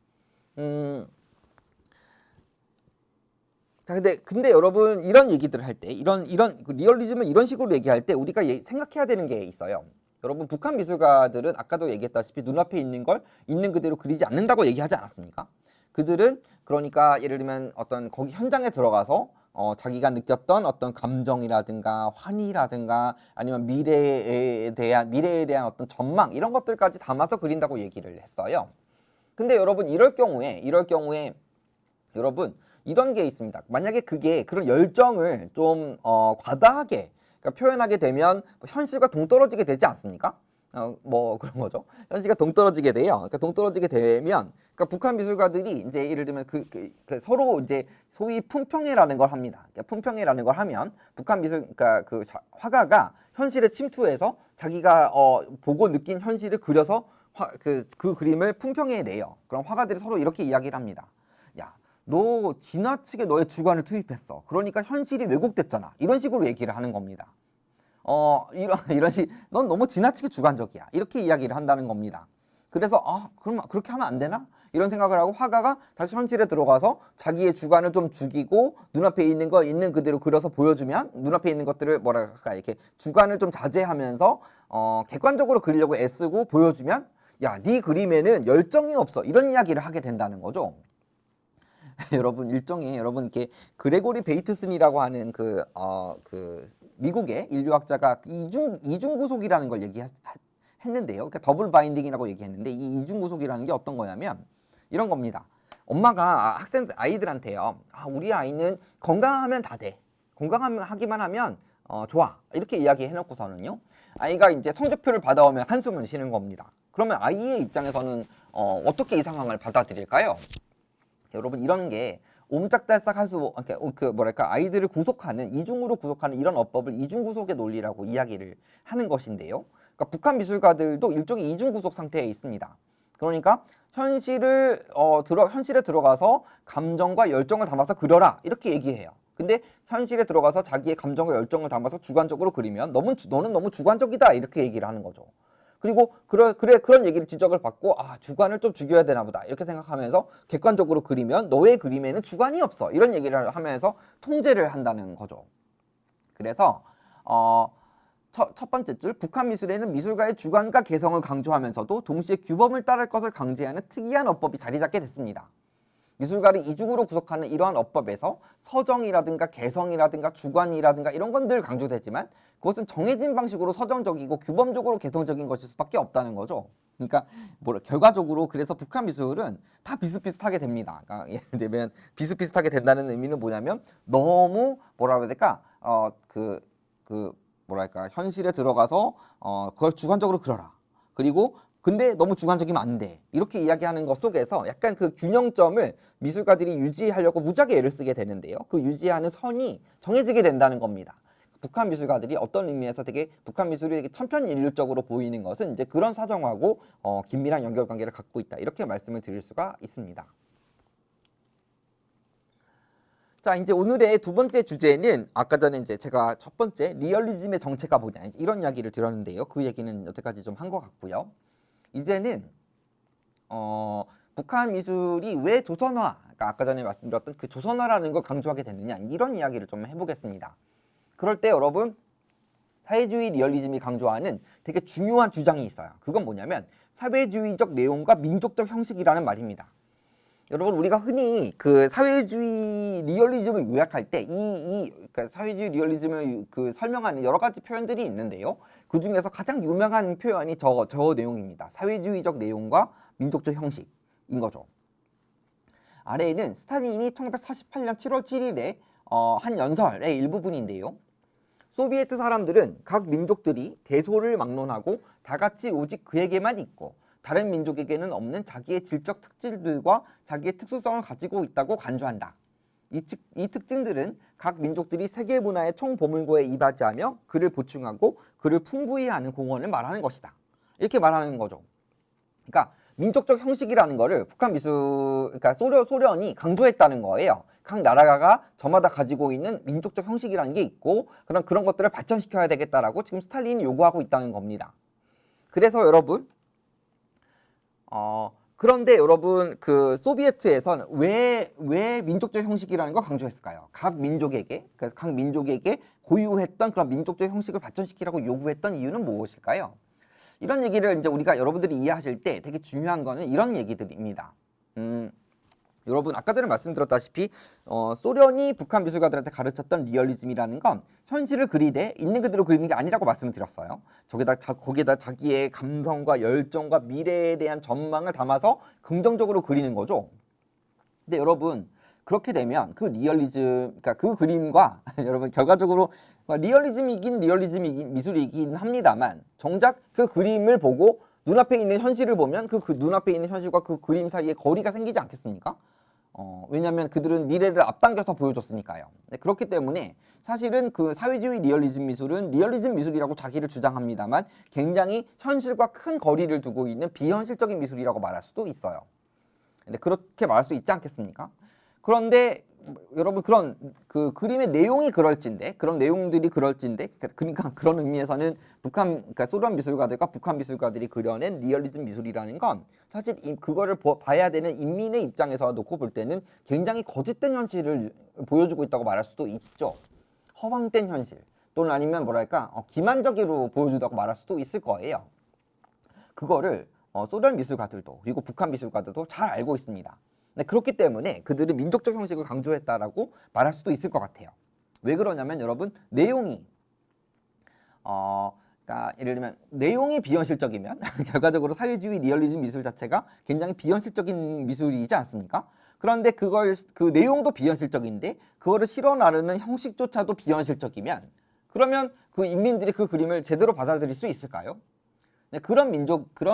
자, 근데 여러분 이런 얘기들을 할 때 이런 리얼리즘을 이런 식으로 얘기할 때 우리가 생각해야 되는 게 있어요. 여러분 북한 미술가들은 아까도 얘기했다시피 눈앞에 있는 걸 있는 그대로 그리지 않는다고 얘기하지 않았습니까? 그들은 그러니까 예를 들면 어떤 거기 현장에 들어가서 자기가 느꼈던 어떤 감정이라든가 환희라든가 아니면 미래에 대한 어떤 전망 이런 것들까지 담아서 그린다고 얘기를 했어요. 근데 여러분 이럴 경우에 여러분 이런 게 있습니다. 만약에 그런 열정을 좀 과다하게 표현하게 되면 현실과 동떨어지게 되지 않습니까? 그런 거죠. 현실과 동떨어지게 돼요. 그러니까 동떨어지게 되면, 북한 미술가들이 이제 예를 들면 서로 이제 소위 품평회라는 걸 합니다. 품평회라는 걸 하면 화가가 현실에 침투해서 자기가 보고 느낀 현실을 그려서 그 그림을 품평회에 내요. 그럼 화가들이 서로 이렇게 이야기를 합니다. 야, 너 지나치게 너의 주관을 투입했어. 그러니까 현실이 왜곡됐잖아. 이런 식으로 얘기를 하는 겁니다. 이런 넌 너무 지나치게 주관적이야. 이렇게 이야기를 한다는 겁니다. 그래서 그럼 그렇게 하면 안 되나? 이런 생각을 하고 화가가 다시 현실에 들어가서 자기의 주관을 좀 죽이고 눈앞에 있는 거 있는 그대로 그려서 보여주면 눈앞에 있는 것들을 뭐랄까 이렇게 주관을 좀 자제하면서 객관적으로 그리려고 애쓰고 보여주면 야, 네 그림에는 열정이 없어. 이런 이야기를 하게 된다는 거죠. 여러분 일종의 여러분 이렇게 그레고리 베이트슨이라고 하는 그 미국의 인류학자가 이중 구속이라는 걸 얘기했는데요. 그러니까 더블 바인딩이라고 얘기했는데 이 이중 구속이라는 게 어떤 거냐면 이런 겁니다. 엄마가 아이들한테요. 우리 아이는 건강하면 다 돼. 건강하기만 하면 좋아. 이렇게 이야기해 놓고서는요. 아이가 이제 성적표를 받아오면 한숨을 쉬는 겁니다. 그러면 아이의 입장에서는 어떻게 이 상황을 받아들일까요? 여러분 이런 게 옴짝달싹 할 수, 아이들을 구속하는, 이중으로 구속하는 이런 어법을 이중구속의 논리라고 이야기를 하는 것인데요. 그러니까 북한 미술가들도 일종의 이중구속 상태에 있습니다. 그러니까 현실에 들어가서 감정과 열정을 담아서 그려라 이렇게 얘기해요. 근데 현실에 들어가서 자기의 감정과 열정을 담아서 주관적으로 그리면 너는 너무 주관적이다 이렇게 얘기를 하는 거죠. 그리고 그런 얘기를 지적을 받고 주관을 좀 죽여야 되나 보다 이렇게 생각하면서 객관적으로 그리면 너의 그림에는 주관이 없어 이런 얘기를 하면서 통제를 한다는 거죠. 그래서 첫 번째 줄 북한 미술에는 미술가의 주관과 개성을 강조하면서도 동시에 규범을 따를 것을 강제하는 특이한 어법이 자리 잡게 됐습니다. 미술가를 이중으로 구속하는 이러한 어법에서 서정이라든가 개성이라든가 주관이라든가 이런 건 늘 강조되지만 그것은 정해진 방식으로 서정적이고 규범적으로 개성적인 것일 수밖에 없다는 거죠. 그러니까 결과적으로 그래서 북한 미술은 다 비슷비슷하게 됩니다. 그러니까 예를 들면 비슷비슷하게 된다는 의미는 뭐냐면 너무 뭐라 그래야 될까? 현실에 들어가서 그걸 주관적으로 그려라. 그리고 근데 너무 주관적이면 안 돼. 이렇게 이야기하는 것 속에서 약간 그 균형점을 미술가들이 유지하려고 무지하게 애를 쓰게 되는데요. 그 유지하는 선이 정해지게 된다는 겁니다. 북한 미술가들이 어떤 의미에서 북한 미술이 되게 천편일률적으로 보이는 것은 이제 그런 사정하고 긴밀한 연결관계를 갖고 있다. 이렇게 말씀을 드릴 수가 있습니다. 자, 이제 오늘의 두 번째 주제는 아까 전에 이제 제가 첫 번째 리얼리즘의 정체가 뭐냐 이런 이야기를 드렸는데요. 그 얘기는 여태까지 좀 한 것 같고요. 이제는 북한 미술이 왜 조선화, 그러니까 아까 전에 말씀드렸던 그 조선화라는 걸 강조하게 됐느냐 이런 이야기를 좀 해보겠습니다. 그럴 때 여러분 사회주의 리얼리즘이 강조하는 되게 중요한 주장이 있어요. 그건 뭐냐면 사회주의적 내용과 민족적 형식이라는 말입니다. 여러분 우리가 흔히 그 사회주의 리얼리즘을 요약할 때 그러니까 사회주의 리얼리즘을 설명하는 여러 가지 표현들이 있는데요. 그 중에서 가장 유명한 표현이 저 내용입니다. 사회주의적 내용과 민족적 형식인 거죠. 아래에는 스탈린이 1948년 7월 7일에 한 연설의 일부분인데요. 소비에트 사람들은 각 민족들이 대소를 막론하고 다 같이 오직 그에게만 있고 다른 민족에게는 없는 자기의 질적 특질들과 자기의 특수성을 가지고 있다고 간주한다. 이 특징들은 각 민족들이 세계 문화의 총보물고에 이바지하며 그를 보충하고 그를 풍부히 하는 공헌을 말하는 것이다. 이렇게 말하는 거죠. 그러니까 민족적 형식이라는 거를 북한 그러니까 소련이 강조했다는 거예요. 각 나라가 저마다 가지고 있는 민족적 형식이라는 게 있고 그런 것들을 발전시켜야 되겠다라고 지금 스탈린이 요구하고 있다는 겁니다. 그래서 여러분 그런데 여러분 그 소비에트에서는 왜 민족적 형식이라는 걸 강조했을까요? 각 민족에게 고유했던 그런 민족적 형식을 발전시키라고 요구했던 이유는 무엇일까요? 이런 얘기를 이제 우리가 여러분들이 이해하실 때 되게 중요한 거는 이런 얘기들입니다. 여러분 아까 전에 말씀드렸다시피 소련이 북한 미술가들한테 가르쳤던 리얼리즘이라는 건 현실을 그리되 있는 그대로 그리는 게 아니라고 말씀을 드렸어요. 거기에다 자기의 감성과 열정과 미래에 대한 전망을 담아서 긍정적으로 그리는 거죠. 근데 여러분 그렇게 되면 그 리얼리즘, 그러니까 그 그림과 여러분 결과적으로 리얼리즘이긴 미술이긴 합니다만 정작 그 그림을 보고 눈앞에 있는 현실을 보면 그 눈앞에 있는 현실과 그 그림 사이에 거리가 생기지 않겠습니까? 왜냐하면 그들은 미래를 앞당겨서 보여줬으니까요. 네, 그렇기 때문에 사실은 그 사회주의 리얼리즘 미술은 리얼리즘 미술이라고 자기를 주장합니다만 굉장히 현실과 큰 거리를 두고 있는 비현실적인 미술이라고 말할 수도 있어요. 근데 그렇게 말할 수 있지 않겠습니까? 그런데 여러분 그런 그 그림의 내용이 그럴진데 그런 내용들이 그럴진데 그러니까 그런 의미에서는 그러니까 소련 미술가들과 북한 미술가들이 그려낸 리얼리즘 미술이라는 건 사실 그거를 봐야 되는 인민의 입장에서 놓고 볼 때는 굉장히 거짓된 현실을 보여주고 있다고 말할 수도 있죠. 허황된 현실 또는 아니면 뭐랄까 기만적으로 보여주다고 말할 수도 있을 거예요. 그거를 소련 미술가들도 그리고 북한 미술가들도 잘 알고 있습니다. 네, 그렇기 때문에 그들은 민족적 형식을 강조했다라고 말할 수도 있을 것 같아요. 왜 그러냐면 여러분 내용이 그러니까 예를 들면 내용이 비현실적이면 결과적으로 사회주의 리얼리즘 미술 자체가 굉장히 비현실적인 미술이지 않습니까? 그런데 그 내용도 비현실적인데 그거를 실어 나르는 형식조차도 비현실적이면 그러면 그 인민들이 그 그림을 제대로 받아들일 수 있을까요? 네, 그런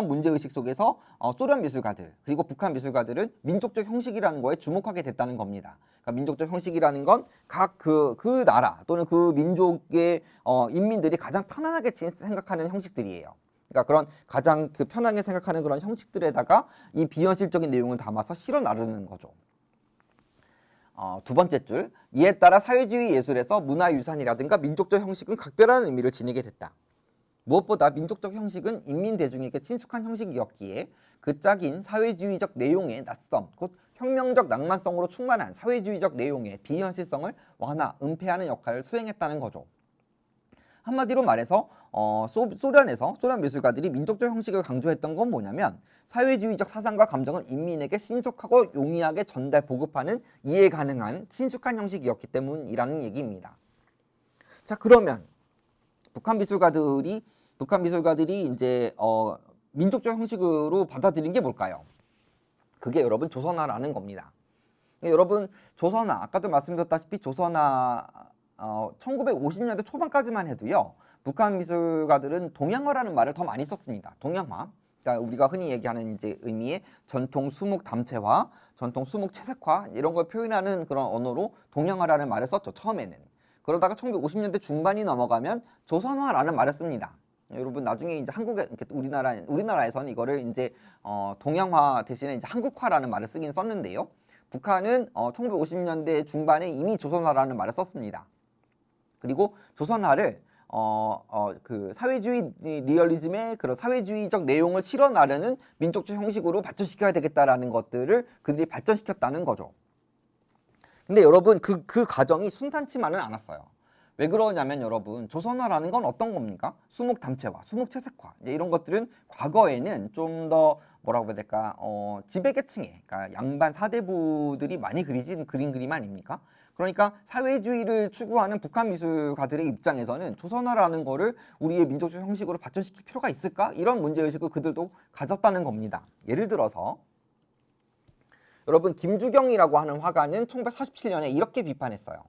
문제의식 속에서 소련 미술가들 그리고 북한 미술가들은 민족적 형식이라는 거에 주목하게 됐다는 겁니다. 그러니까 민족적 형식이라는 건 각 그 나라 또는 그 민족의 인민들이 가장 편안하게 생각하는 형식들이에요. 그러니까 그런 가장 편하게 생각하는 그런 형식들에다가 이 비현실적인 내용을 담아서 실어 나르는 거죠. 두 번째 줄, 이에 따라 사회주의 예술에서 문화유산이라든가 민족적 형식은 각별한 의미를 지니게 됐다. 무엇보다 민족적 형식은 인민 대중에게 친숙한 형식이었기에 그 짝인 사회주의적 내용의 낯섦, 곧 혁명적 낭만성으로 충만한 사회주의적 내용의 비현실성을 완화, 은폐하는 역할을 수행했다는 거죠. 한마디로 말해서 소련 미술가들이 민족적 형식을 강조했던 건 뭐냐면 사회주의적 사상과 감정을 인민에게 신속하고 용이하게 전달, 보급하는 이해 가능한 친숙한 형식이었기 때문이라는 얘기입니다. 자, 그러면 북한 미술가들이 이제 민족적 형식으로 받아들인 게 뭘까요? 그게 여러분 조선화라는 겁니다. 여러분 조선화 아까도 말씀드렸다시피 조선화 1950년대 초반까지만 해도요. 북한 미술가들은 동양화라는 말을 더 많이 썼습니다. 동양화. 그러니까 우리가 흔히 얘기하는 이제 의미의 전통 수묵 담채화, 전통 수묵 채색화 이런 걸 표현하는 그런 언어로 동양화라는 말을 썼죠. 처음에는. 그러다가 1950년대 중반이 넘어가면 조선화라는 말을 씁니다. 여러분 나중에 이제 우리나라에서는 이거를 이제 동양화 대신에 이제 한국화라는 말을 쓰긴 썼는데요. 북한은 1950년대 중반에 이미 조선화라는 말을 썼습니다. 그리고 조선화를 그 사회주의 리얼리즘의 그런 사회주의적 내용을 실어 나르는 민족적 형식으로 발전시켜야 되겠다라는 것들을 그들이 발전시켰다는 거죠. 근데 여러분 그 과정이 순탄치만은 않았어요. 왜 그러냐면 여러분 조선화라는 건 어떤 겁니까? 수묵 담채화, 수묵 채색화 이제 이런 것들은 과거에는 좀 더 뭐라고 해야 될까 지배계층의 그러니까 양반 사대부들이 많이 그린 그림 아닙니까? 그러니까 사회주의를 추구하는 북한 미술가들의 입장에서는 조선화라는 거를 우리의 민족적 형식으로 발전시킬 필요가 있을까? 이런 문제의식을 그들도 가졌다는 겁니다. 예를 들어서 여러분 김주경이라고 하는 화가는 1947년에 이렇게 비판했어요.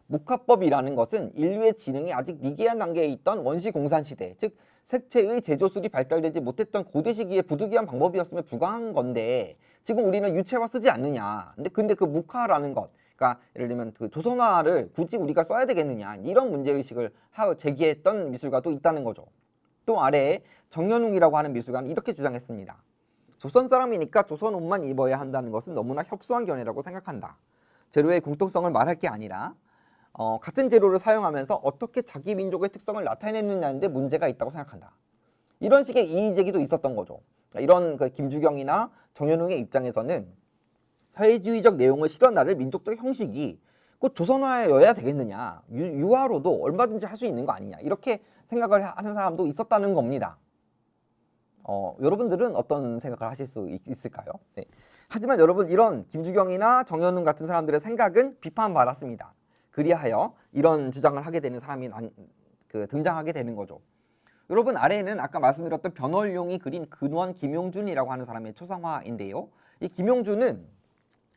목화법이라는 것은 인류의 지능이 아직 미개한 단계에 있던 원시공산 시대, 즉 색채의 제조술이 발달되지 못했던 고대 시기의 부득이한 방법이었음에 불과한 건데 지금 우리는 유채화 쓰지 않느냐. 근데 그 목화라는 것, 그러니까 예를 들면 그 조선화를 굳이 우리가 써야 되겠느냐 이런 문제의식을 제기했던 미술가도 있다는 거죠. 또 아래에 정연웅이라고 하는 미술가는 이렇게 주장했습니다. 조선 사람이니까 조선 옷만 입어야 한다는 것은 너무나 협소한 견해라고 생각한다. 재료의 공통성을 말할 게 아니라 같은 재료를 사용하면서 어떻게 자기 민족의 특성을 나타내느냐는데 문제가 있다고 생각한다. 이런 식의 이의제기도 있었던 거죠. 이런 그 김주경이나 정연웅의 입장에서는 사회주의적 내용을 실어나를 민족적 형식이 곧 조선화여야 되겠느냐, 유화로도 얼마든지 할 수 있는 거 아니냐 이렇게 생각을 하는 사람도 있었다는 겁니다. 여러분들은 어떤 생각을 하실 수 있을까요? 네. 하지만 여러분 이런 김주경이나 정연웅 같은 사람들의 생각은 비판받았습니다. 그리하여 이런 주장을 하게 되는 사람이 등장하게 되는 거죠. 여러분 아래에는 아까 말씀드렸던 변월룡이 그린 근원 김용준이라고 하는 사람의 초상화인데요. 이 김용준은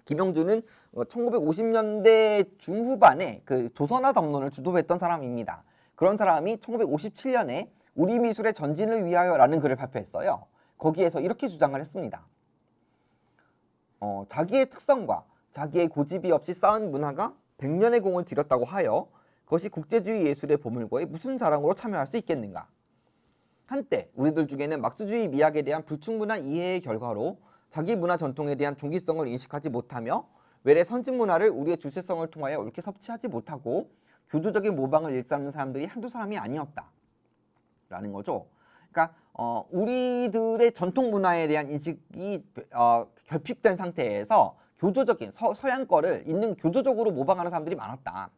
1950년대 중후반에 그 조선화 담론을 주도했던 사람입니다. 그런 사람이 1957년에 우리 미술의 전진을 위하여라는 글을 발표했어요. 거기에서 이렇게 주장을 했습니다. 자기의 특성과 자기의 고집이 없이 쌓은 문화가 100년의 공을 들였다고 하여 그것이 국제주의 예술의 보물고에 무슨 자랑으로 참여할 수 있겠는가. 한때 우리들 중에는 막스주의 미학에 대한 불충분한 이해의 결과로 자기 문화 전통에 대한 종기성을 인식하지 못하며 외래 선진 문화를 우리의 주체성을 통하여 옳게 섭취하지 못하고 교조적인 모방을 일삼는 사람들이 한두 사람이 아니었다 라는 거죠. 그러니까 우리들의 전통 문화에 대한 인식이 결핍된 상태에서 교조적인 서양 거를 있는 교조적으로 모방하는 사람들이 많았다.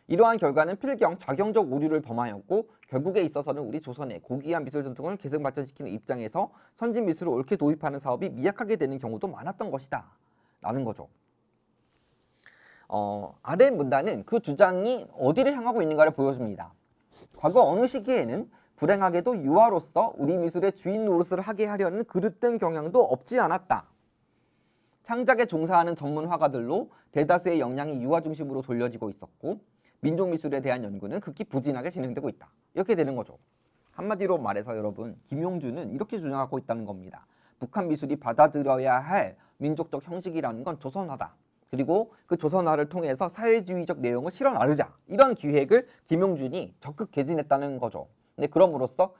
이러한 결과는 필경, 작용적 오류를 범하였고 결국에 있어서는 우리 조선의 고귀한 미술 전통을 계승 발전시키는 입장에서 선진 미술을 옳게 도입하는 사업이 미약하게 되는 경우도 많았던 것이다 라는 거죠. 아래 문단은 그 주장이 어디를 향하고 있는가를 보여줍니다. 과거 어느 시기에는 불행하게도 유화로서 우리 미술의 주인 노릇을 하게 하려는 그릇된 경향도 없지 않았다. 창작에 종사하는 전문 화가들로 대다수의 역량이 유화 중심으로 돌려지고 있었고 민족미술에 대한 연구는 극히 부진하게 진행되고 있다. 이렇게 되는 거죠. 한마디로 말해서 여러분, 김용준은 이렇게 주장하고 있다는 겁니다. 북한 미술이 받아들여야 할 민족적 형식이라는 건 조선화다. 그리고 그 조선화를 통해서 사회주의적 내용을 실어 나르자. 이런 기획을 김용준이 적극 개진했다는 거죠. 근데 그럼으로써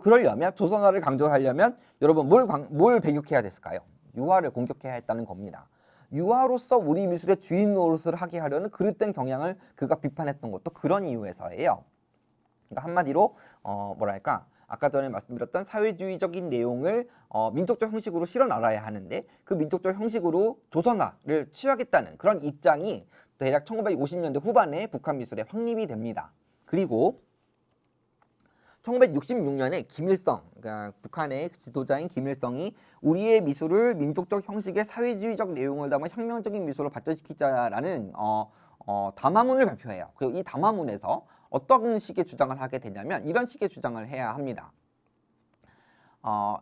그러려면 조선화를 강조하려면 여러분 뭘 배격해야 됐을까요? 유화를 공격해야 했다는 겁니다. 유화로서 우리 미술의 주인 노릇을 하게 하려는 그릇된 경향을 그가 비판했던 것도 그런 이유에서예요. 그러니까 한마디로 뭐랄까 아까 전에 말씀드렸던 사회주의적인 내용을 민족적 형식으로 실어 나가야 하는데 그 민족적 형식으로 조선화를 취하겠다는 그런 입장이 대략 1950년대 후반에 북한 미술에 확립이 됩니다. 그리고 1966년에 김일성, 그러니까 북한의 지도자인 김일성이 우리의 미술을 민족적 형식의 사회주의적 내용을 담은 혁명적인 미술로 발전시키자라는 담화문을 발표해요. 그리고 이 담화문에서 어떤 식의 주장을 하게 되냐면 이런 식의 주장을 해야 합니다.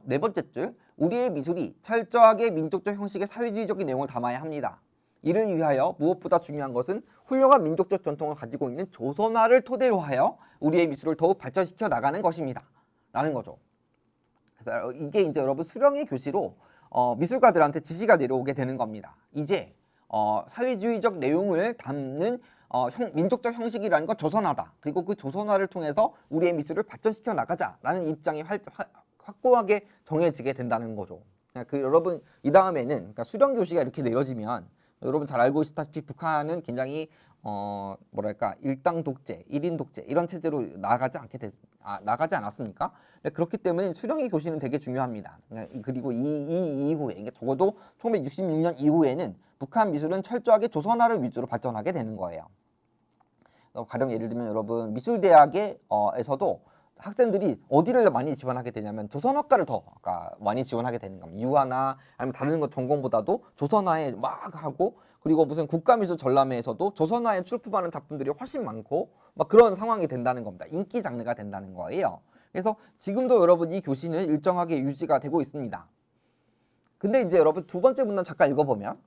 네 번째 줄, 우리의 미술이 철저하게 민족적 형식의 사회주의적인 내용을 담아야 합니다. 이를 위하여 무엇보다 중요한 것은 훌륭한 민족적 전통을 가지고 있는 조선화를 토대로 하여 우리의 미술을 더욱 발전시켜 나가는 것입니다. 라는 거죠. 그래서 이게 이제 여러분 수령의 교시로 미술가들한테 지시가 내려오게 되는 겁니다. 이제 사회주의적 내용을 담는 민족적 형식이라는 건 조선화다. 그리고 그 조선화를 통해서 우리의 미술을 발전시켜 나가자라는 입장이 확고하게 정해지게 된다는 거죠. 여러분 이 다음에는 그러니까 수령 교시가 이렇게 내려지면 여러분 잘 알고 있다시피 북한은 굉장히 뭐랄까 일당 독재, 1인 독재 이런 체제로 나가지 않았습니까? 그렇기 때문에 수령의 교시는 되게 중요합니다. 그리고 이 이후에 그러니까 적어도 1966년 이후에는 북한 미술은 철저하게 조선화를 위주로 발전하게 되는 거예요. 가령 예를 들면 여러분 미술대학에서도 학생들이 어디를 많이 지원하게 되냐면 조선학과를 더 많이 지원하게 되는 겁니다. 유화나 아니면 다른 것 전공보다도 조선화에 막 하고 그리고 무슨 국가미술 전람회에서도 조선화에 출품하는 작품들이 훨씬 많고 막 그런 상황이 된다는 겁니다. 인기 장르가 된다는 거예요. 그래서 지금도 여러분 이 교시는 일정하게 유지가 되고 있습니다. 근데 이제 여러분 두 번째 문단 잠깐 읽어보면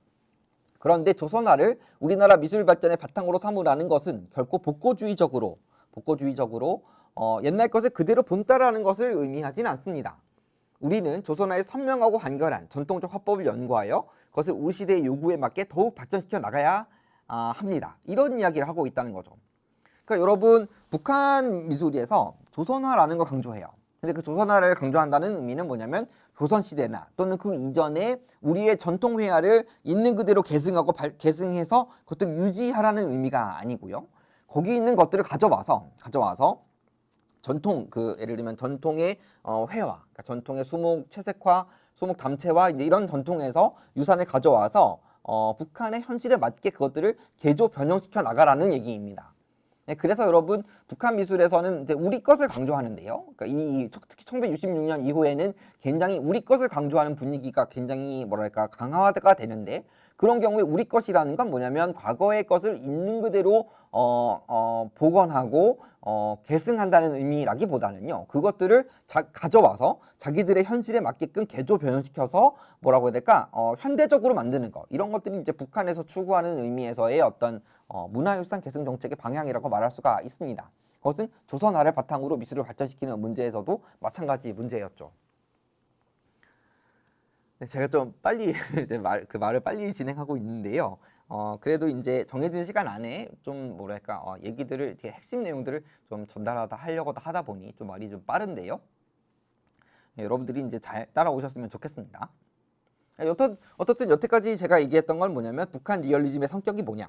그런데 조선화를 우리나라 미술 발전의 바탕으로 삼으라는 것은 결코 복고주의적으로 옛날 것을 그대로 본따라하는 것을 의미하진 않습니다. 우리는 조선화의 선명하고 간결한 전통적 화법을 연구하여 그것을 우리 시대의 요구에 맞게 더욱 발전시켜 나가야 합니다. 이런 이야기를 하고 있다는 거죠. 그러니까 여러분 북한 미술에서 조선화라는 걸 강조해요. 근데 그 조선화를 강조한다는 의미는 뭐냐면 조선시대나 또는 그 이전에 우리의 전통 회화를 있는 그대로 계승해서 그것들을 유지하라는 의미가 아니고요. 거기 있는 것들을 가져와서 전통 예를 들면 전통의 회화, 그러니까 전통의 수묵 채색화, 수묵 담채화 이런 전통에서 유산을 가져와서 북한의 현실에 맞게 그것들을 개조 변형시켜 나가라는 얘기입니다. 네, 그래서 여러분 북한 미술에서는 이제 우리 것을 강조하는데요. 그러니까 특히 1966년 이후에는 굉장히 우리 것을 강조하는 분위기가 굉장히 뭐랄까 강화가 되는데 그런 경우에 우리 것이라는 건 뭐냐면 과거의 것을 있는 그대로 복원하고 계승한다는 의미라기보다는요. 그것들을 가져와서 자기들의 현실에 맞게끔 개조 변형시켜서 뭐라고 해야 될까? 현대적으로 만드는 것. 이런 것들이 이제 북한에서 추구하는 의미에서의 어떤 문화유산 계승 정책의 방향이라고 말할 수가 있습니다. 그것은 조선화를 바탕으로 미술을 발전시키는 문제에서도 마찬가지 문제였죠. 네, 제가 좀 빨리 말을 빨리 진행하고 있는데요. 그래도 이제 정해진 시간 안에 좀 뭐랄까 얘기들을 이렇게 핵심 내용들을 좀 하려고 하다 보니 좀 말이 좀 빠른데요. 네, 여러분들이 이제 잘 따라오셨으면 좋겠습니다. 어떻든 여태까지 제가 얘기했던 건 뭐냐면 북한 리얼리즘의 성격이 뭐냐.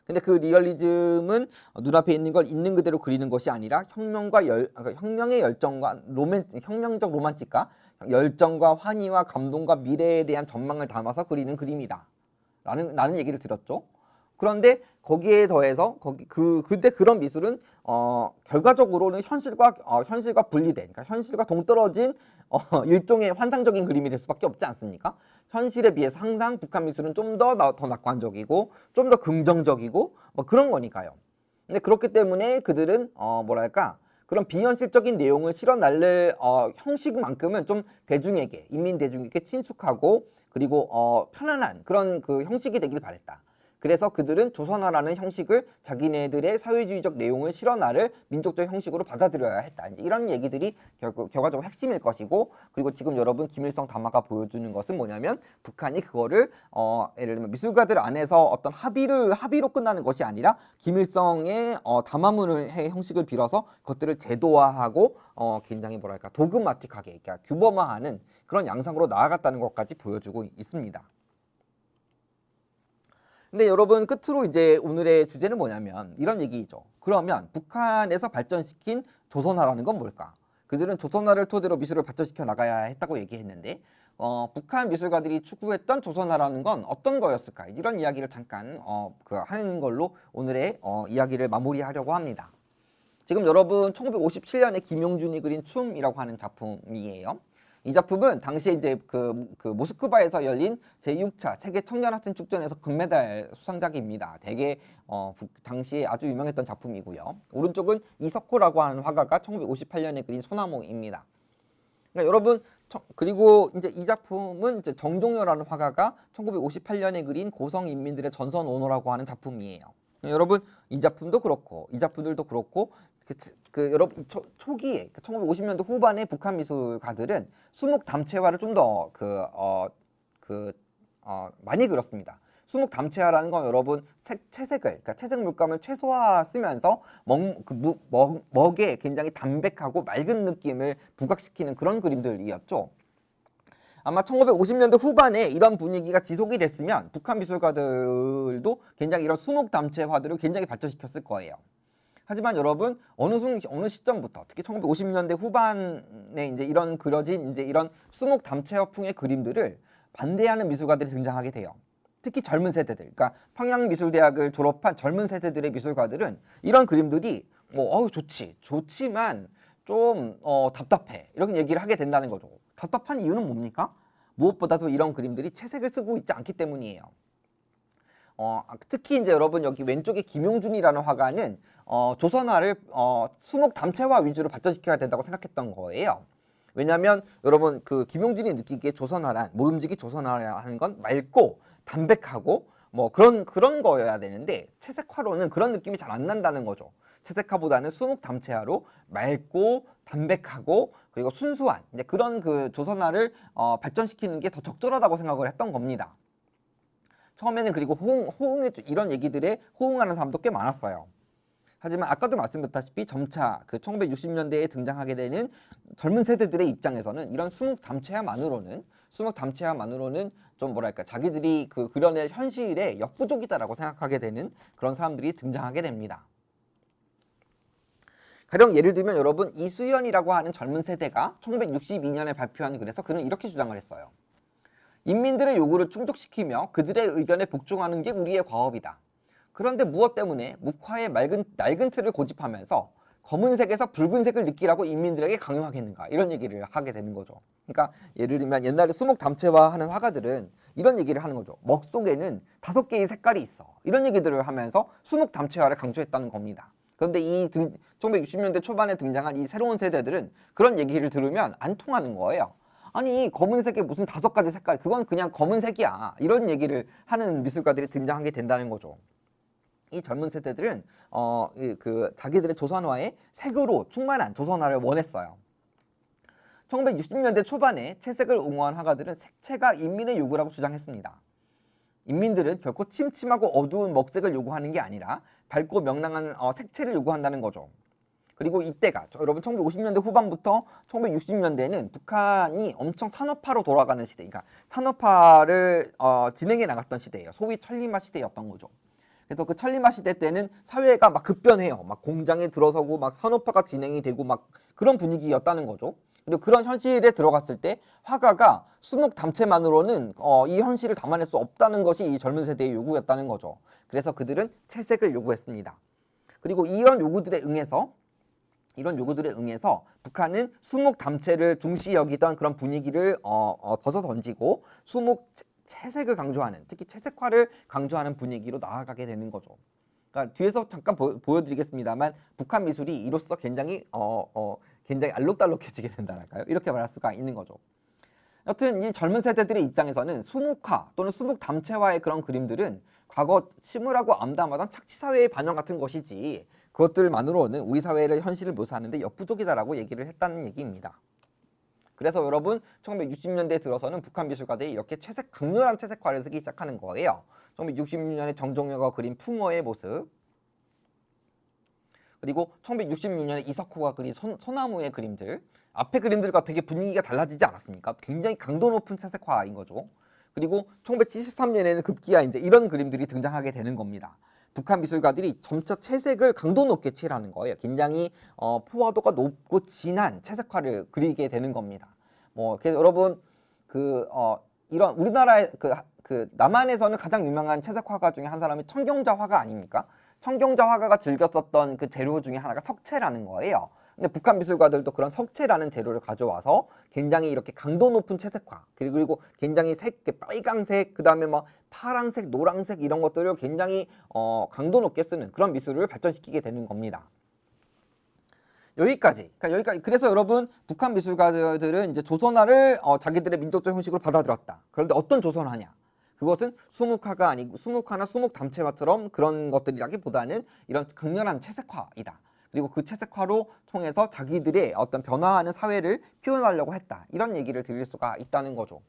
근데 그 리얼리즘은 눈앞에 있는 걸 있는 그대로 그리는 것이 아니라 혁명의 열정과 혁명적 로만틱과 열정과 환희와 감동과 미래에 대한 전망을 담아서 그리는 그림이다. 라는 얘기를 들었죠. 그런데 거기에 더해서 근데 그런 미술은 결과적으로는 현실과 분리된, 그러니까 현실과 동떨어진 일종의 환상적인 그림이 될 수밖에 없지 않습니까? 현실에 비해서 항상 북한 미술은 좀 더 낙관적이고 좀 더 긍정적이고 뭐 그런 거니까요. 근데 그렇기 때문에 그들은 뭐랄까 그런 비현실적인 내용을 실어날릴 형식만큼은 좀 인민 대중에게 친숙하고 그리고 편안한 그런 그 형식이 되길 바랬다. 그래서 그들은 조선화라는 형식을 자기네들의 사회주의적 내용을 실어나를 민족적 형식으로 받아들여야 했다. 이런 얘기들이 결과적으로 핵심일 것이고, 그리고 지금 여러분 김일성 담화가 보여주는 것은 뭐냐면 북한이 그거를 예를 들면 미술가들 안에서 어떤 합의로 끝나는 것이 아니라 김일성의 담화문의 형식을 빌어서 그것들을 제도화하고 굉장히 뭐랄까 도그마틱하게 그러니까 규범화하는 그런 양상으로 나아갔다는 것까지 보여주고 있습니다. 근데 여러분 끝으로 이제 오늘의 주제는 뭐냐면 이런 얘기죠. 그러면 북한에서 발전시킨 조선화라는 건 뭘까? 그들은 조선화를 토대로 미술을 발전시켜 나가야 했다고 얘기했는데 북한 미술가들이 추구했던 조선화라는 건 어떤 거였을까? 이런 이야기를 잠깐 하는 걸로 오늘의 이야기를 마무리하려고 합니다. 지금 여러분 1957년에 김용준이 그린 춤이라고 하는 작품이에요. 이 작품은 당시에 이제 그 모스크바에서 열린 제6차 세계 청년학생 축전에서 금메달 수상작입니다. 되게 당시에 아주 유명했던 작품이고요. 오른쪽은 이석호라고 하는 화가가 1958년에 그린 소나무입니다. 그러니까 여러분 그리고 이제 이 작품은 이제 정종여라는 화가가 1958년에 그린 고성인민들의 전선오노라고 하는 작품이에요. 여러분 이 작품도 그렇고 이 작품들도 그렇고 여러분 초기에 1950년대 후반에 북한 미술가들은 수묵 담채화를 좀 더 많이 그렸습니다. 수묵 담채화라는 건 여러분 그러니까 채색 물감을 최소화 쓰면서 먹에 굉장히 담백하고 맑은 느낌을 부각시키는 그런 그림들이었죠. 아마 1950년대 후반에 이런 분위기가 지속이 됐으면 북한 미술가들도 굉장히 이런 수묵 담채화들을 굉장히 발전시켰을 거예요. 하지만 여러분 어느 시점부터 특히 1950년대 후반에 이제 이런 수묵 담채화풍의 그림들을 반대하는 미술가들이 등장하게 돼요. 특히 젊은 세대들, 그러니까 평양미술대학을 졸업한 젊은 세대들의 미술가들은 이런 그림들이 좋지만 좀 답답해 이렇게 얘기를 하게 된다는 거죠. 답답한 이유는 뭡니까? 무엇보다도 이런 그림들이 채색을 쓰고 있지 않기 때문이에요. 특히 이제 여러분 여기 왼쪽에 김용준이라는 화가는 조선화를 수묵 담채화 위주로 발전시켜야 된다고 생각했던 거예요. 왜냐하면 여러분 그 김용준이 느끼기에 모름지기 조선화라는 건 맑고 담백하고 뭐 그런 거여야 되는데 채색화로는 그런 느낌이 잘 안 난다는 거죠. 채색화보다는 수묵 담채화로 맑고 담백하고 그리고 순수한 이제 그런 그 조선화를 발전시키는 게 더 적절하다고 생각을 했던 겁니다. 처음에는 그리고 이런 얘기들에 호응하는 사람도 꽤 많았어요. 하지만 아까도 말씀드렸다시피 점차 그 1960년대에 등장하게 되는 젊은 세대들의 입장에서는 이런 수묵 담채화만으로는 좀 뭐랄까 자기들이 그려낼 현실에 역부족이다라고 생각하게 되는 그런 사람들이 등장하게 됩니다. 가령 예를 들면 여러분 이수연이라고 하는 젊은 세대가 1962년에 발표한 글에서 그는 이렇게 주장을 했어요. 인민들의 요구를 충족시키며 그들의 의견에 복종하는 게 우리의 과업이다. 그런데 무엇 때문에 묵화의 낡은 틀을 고집하면서 검은색에서 붉은색을 느끼라고 인민들에게 강요하겠는가 이런 얘기를 하게 되는 거죠. 그러니까 예를 들면 옛날에 수묵 담채화하는 화가들은 이런 얘기를 하는 거죠. 먹 속에는 5개의 색깔이 있어. 이런 얘기들을 하면서 수묵 담채화를 강조했다는 겁니다. 그런데 1960년대 초반에 등장한 이 새로운 세대들은 그런 얘기를 들으면 안 통하는 거예요. 아니 검은색에 무슨 5가지 색깔 그건 그냥 검은색이야 이런 얘기를 하는 미술가들이 등장하게 된다는 거죠. 이 젊은 세대들은 자기들의 조선화에 색으로 충만한 조선화를 원했어요. 1960년대 초반에 채색을 옹호한 화가들은 색채가 인민의 요구라고 주장했습니다. 인민들은 결코 침침하고 어두운 먹색을 요구하는 게 아니라 밝고 명랑한 색채를 요구한다는 거죠. 그리고 이때가 여러분 1950년대 후반부터 1960년대에는 북한이 엄청 산업화로 돌아가는 시대, 그러니까 산업화를 진행해 나갔던 시대예요. 소위 천리마 시대였던 거죠. 그래서 그 천리마 시대 때는 사회가 막 급변해요. 막 공장에 들어서고 막 산업화가 진행이 되고 막 그런 분위기였다는 거죠. 그리고 그런 현실에 들어갔을 때 화가가 수목 담채만으로는 이 현실을 담아낼 수 없다는 것이 이 젊은 세대의 요구였다는 거죠. 그래서 그들은 채색을 요구했습니다. 그리고 이런 요구들에 응해서 북한은 수목 담채를 중시 여기던 그런 분위기를 벗어 던지고 수목 채색을 강조하는, 특히 채색화를 강조하는 분위기로 나아가게 되는 거죠. 그러니까 뒤에서 잠깐 보여드리겠습니다만 북한 미술이 이로써 굉장히 알록달록해지게 된다랄까요? 이렇게 말할 수가 있는 거죠. 여튼 이 젊은 세대들의 입장에서는 수묵화 또는 수묵 담채화의 그런 그림들은 과거 침울하고 암담하던 착취사회의 반영 같은 것이지 그것들만으로는 우리 사회의 현실을 묘사하는데 역부족이다라고 얘기를 했다는 얘기입니다. 그래서 여러분 1960년대에 들어서는 북한 미술가들이 이렇게 강렬한 채색화를 쓰기 시작하는 거예요. 1966년에 정종여가 그린 풍어의 모습, 그리고 1966년에 이석호가 그린 소나무의 그림들, 앞에 그림들과 되게 분위기가 달라지지 않았습니까? 굉장히 강도 높은 채색화인 거죠. 그리고 1973년에는 급기야 이제 이런 그림들이 등장하게 되는 겁니다. 북한 미술가들이 점차 채색을 강도 높게 칠하는 거예요. 굉장히 포화도가 높고 진한 채색화를 그리게 되는 겁니다. 그래서 여러분 이런 우리나라의 남한에서는 가장 유명한 채색화가 중에 한 사람이 청경자 화가 아닙니까? 청경자 화가가 즐겼었던 그 재료 중에 하나가 석채라는 거예요. 근데 북한 미술가들도 그런 석채라는 재료를 가져와서 굉장히 이렇게 강도 높은 채색화, 그리고 굉장히 빨강색, 그 다음에 막 파랑색, 노랑색 이런 것들을 굉장히 강도 높게 쓰는 그런 미술을 발전시키게 되는 겁니다. 여기까지. 그래서 여러분 북한 미술가들은 이제 조선화를 자기들의 민족적 형식으로 받아들였다. 그런데 어떤 조선화냐? 그것은 수묵화가 아니고 수묵화나 수묵 담채화처럼 그런 것들이라기보다는 이런 강렬한 채색화이다. 그리고 그 채색화로 통해서 자기들의 어떤 변화하는 사회를 표현하려고 했다. 이런 얘기를 드릴 수가 있다는 거죠.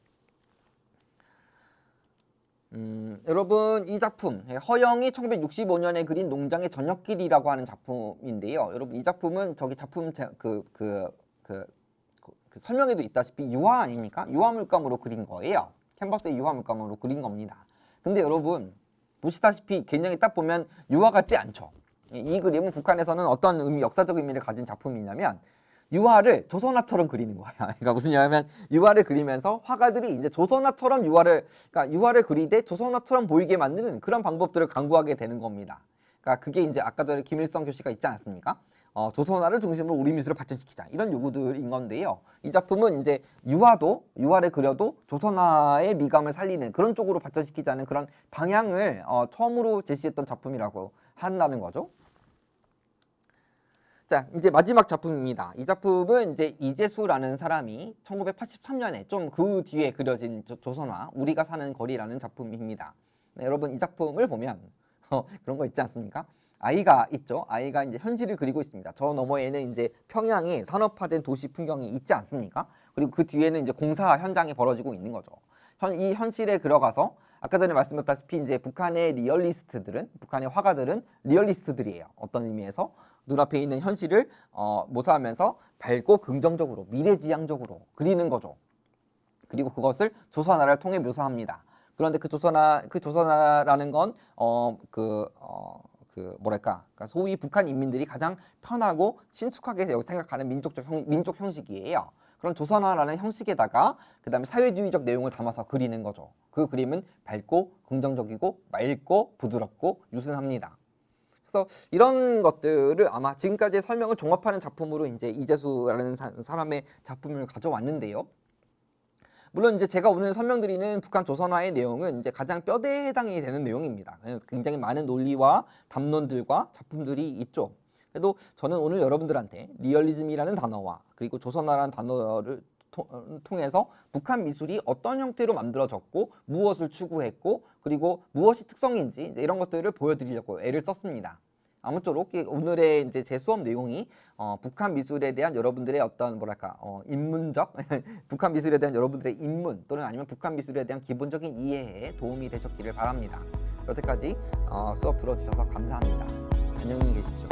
여러분 이 작품 허영이 1965년에 그린 농장의 저녁길이라고 하는 작품인데요. 여러분 이 작품은 저기 작품 설명에도 있다시피 유화 아닙니까? 유화 물감으로 그린 거예요. 캔버스의 유화 물감으로 그린 겁니다. 근데 여러분 보시다시피 굉장히 딱 보면 유화 같지 않죠? 이 그림은 북한에서는 어떤 역사적 의미를 가진 작품이냐면 유화를 조선화처럼 그리는 거야. 그러니까 무슨 얘기냐면 유화를 그리면서 화가들이 이제 조선화처럼 유화를 그리되 조선화처럼 보이게 만드는 그런 방법들을 강구하게 되는 겁니다. 그러니까 그게 이제 아까 전에 김일성 교시가 있지 않았습니까? 조선화를 중심으로 우리 미술을 발전시키자 이런 요구들인 건데요. 이 작품은 이제 유화를 그려도 조선화의 미감을 살리는 그런 쪽으로 발전시키자는 그런 방향을 처음으로 제시했던 작품이라고 한다는 거죠. 자, 이제 마지막 작품입니다. 이 작품은 이제 이재수라는 사람이 1983년에 좀 그 뒤에 그려진 조선화 우리가 사는 거리라는 작품입니다. 네, 여러분 이 작품을 보면 그런 거 있지 않습니까? 아이가 있죠. 아이가 이제 현실을 그리고 있습니다. 저 너머에는 이제 평양의 산업화된 도시 풍경이 있지 않습니까? 그리고 그 뒤에는 이제 공사 현장이 벌어지고 있는 거죠. 이 현실에 들어가서 아까 전에 말씀드렸다시피 이제 북한의 화가들은 리얼리스트들이에요. 어떤 의미에서 눈앞에 있는 현실을 모사하면서 밝고 긍정적으로 미래지향적으로 그리는 거죠. 그리고 그것을 조선화를 통해 묘사합니다. 그런데 그 조선화라는 건 그러니까 소위 북한 인민들이 가장 편하고 친숙하게 생각하는 민족 형식이에요. 그런 조선화라는 형식에다가 그 다음에 사회주의적 내용을 담아서 그리는 거죠. 그 그림은 밝고 긍정적이고 맑고 부드럽고 유순합니다. 그래서 이런 것들을 아마 지금까지의 설명을 종합하는 작품으로 이제 이재수라는 사람의 작품을 가져왔는데요. 물론 이제 제가 오늘 설명드리는 북한 조선화의 내용은 이제 가장 뼈대에 해당이 되는 내용입니다. 굉장히 많은 논리와 담론들과 작품들이 있죠. 그래도 저는 오늘 여러분들한테 리얼리즘이라는 단어와 그리고 조선화라는 단어를 통해서 북한 미술이 어떤 형태로 만들어졌고 무엇을 추구했고 그리고 무엇이 특성인지 이런 것들을 보여드리려고 애를 썼습니다. 아무쪼록 오늘의 이제 제 수업 내용이 북한 미술에 대한 여러분들의 어떤 인문적 북한 미술에 대한 여러분들의 입문 또는 아니면 북한 미술에 대한 기본적인 이해에 도움이 되셨기를 바랍니다. 여태까지 수업 들어주셔서 감사합니다. 안녕히 계십시오.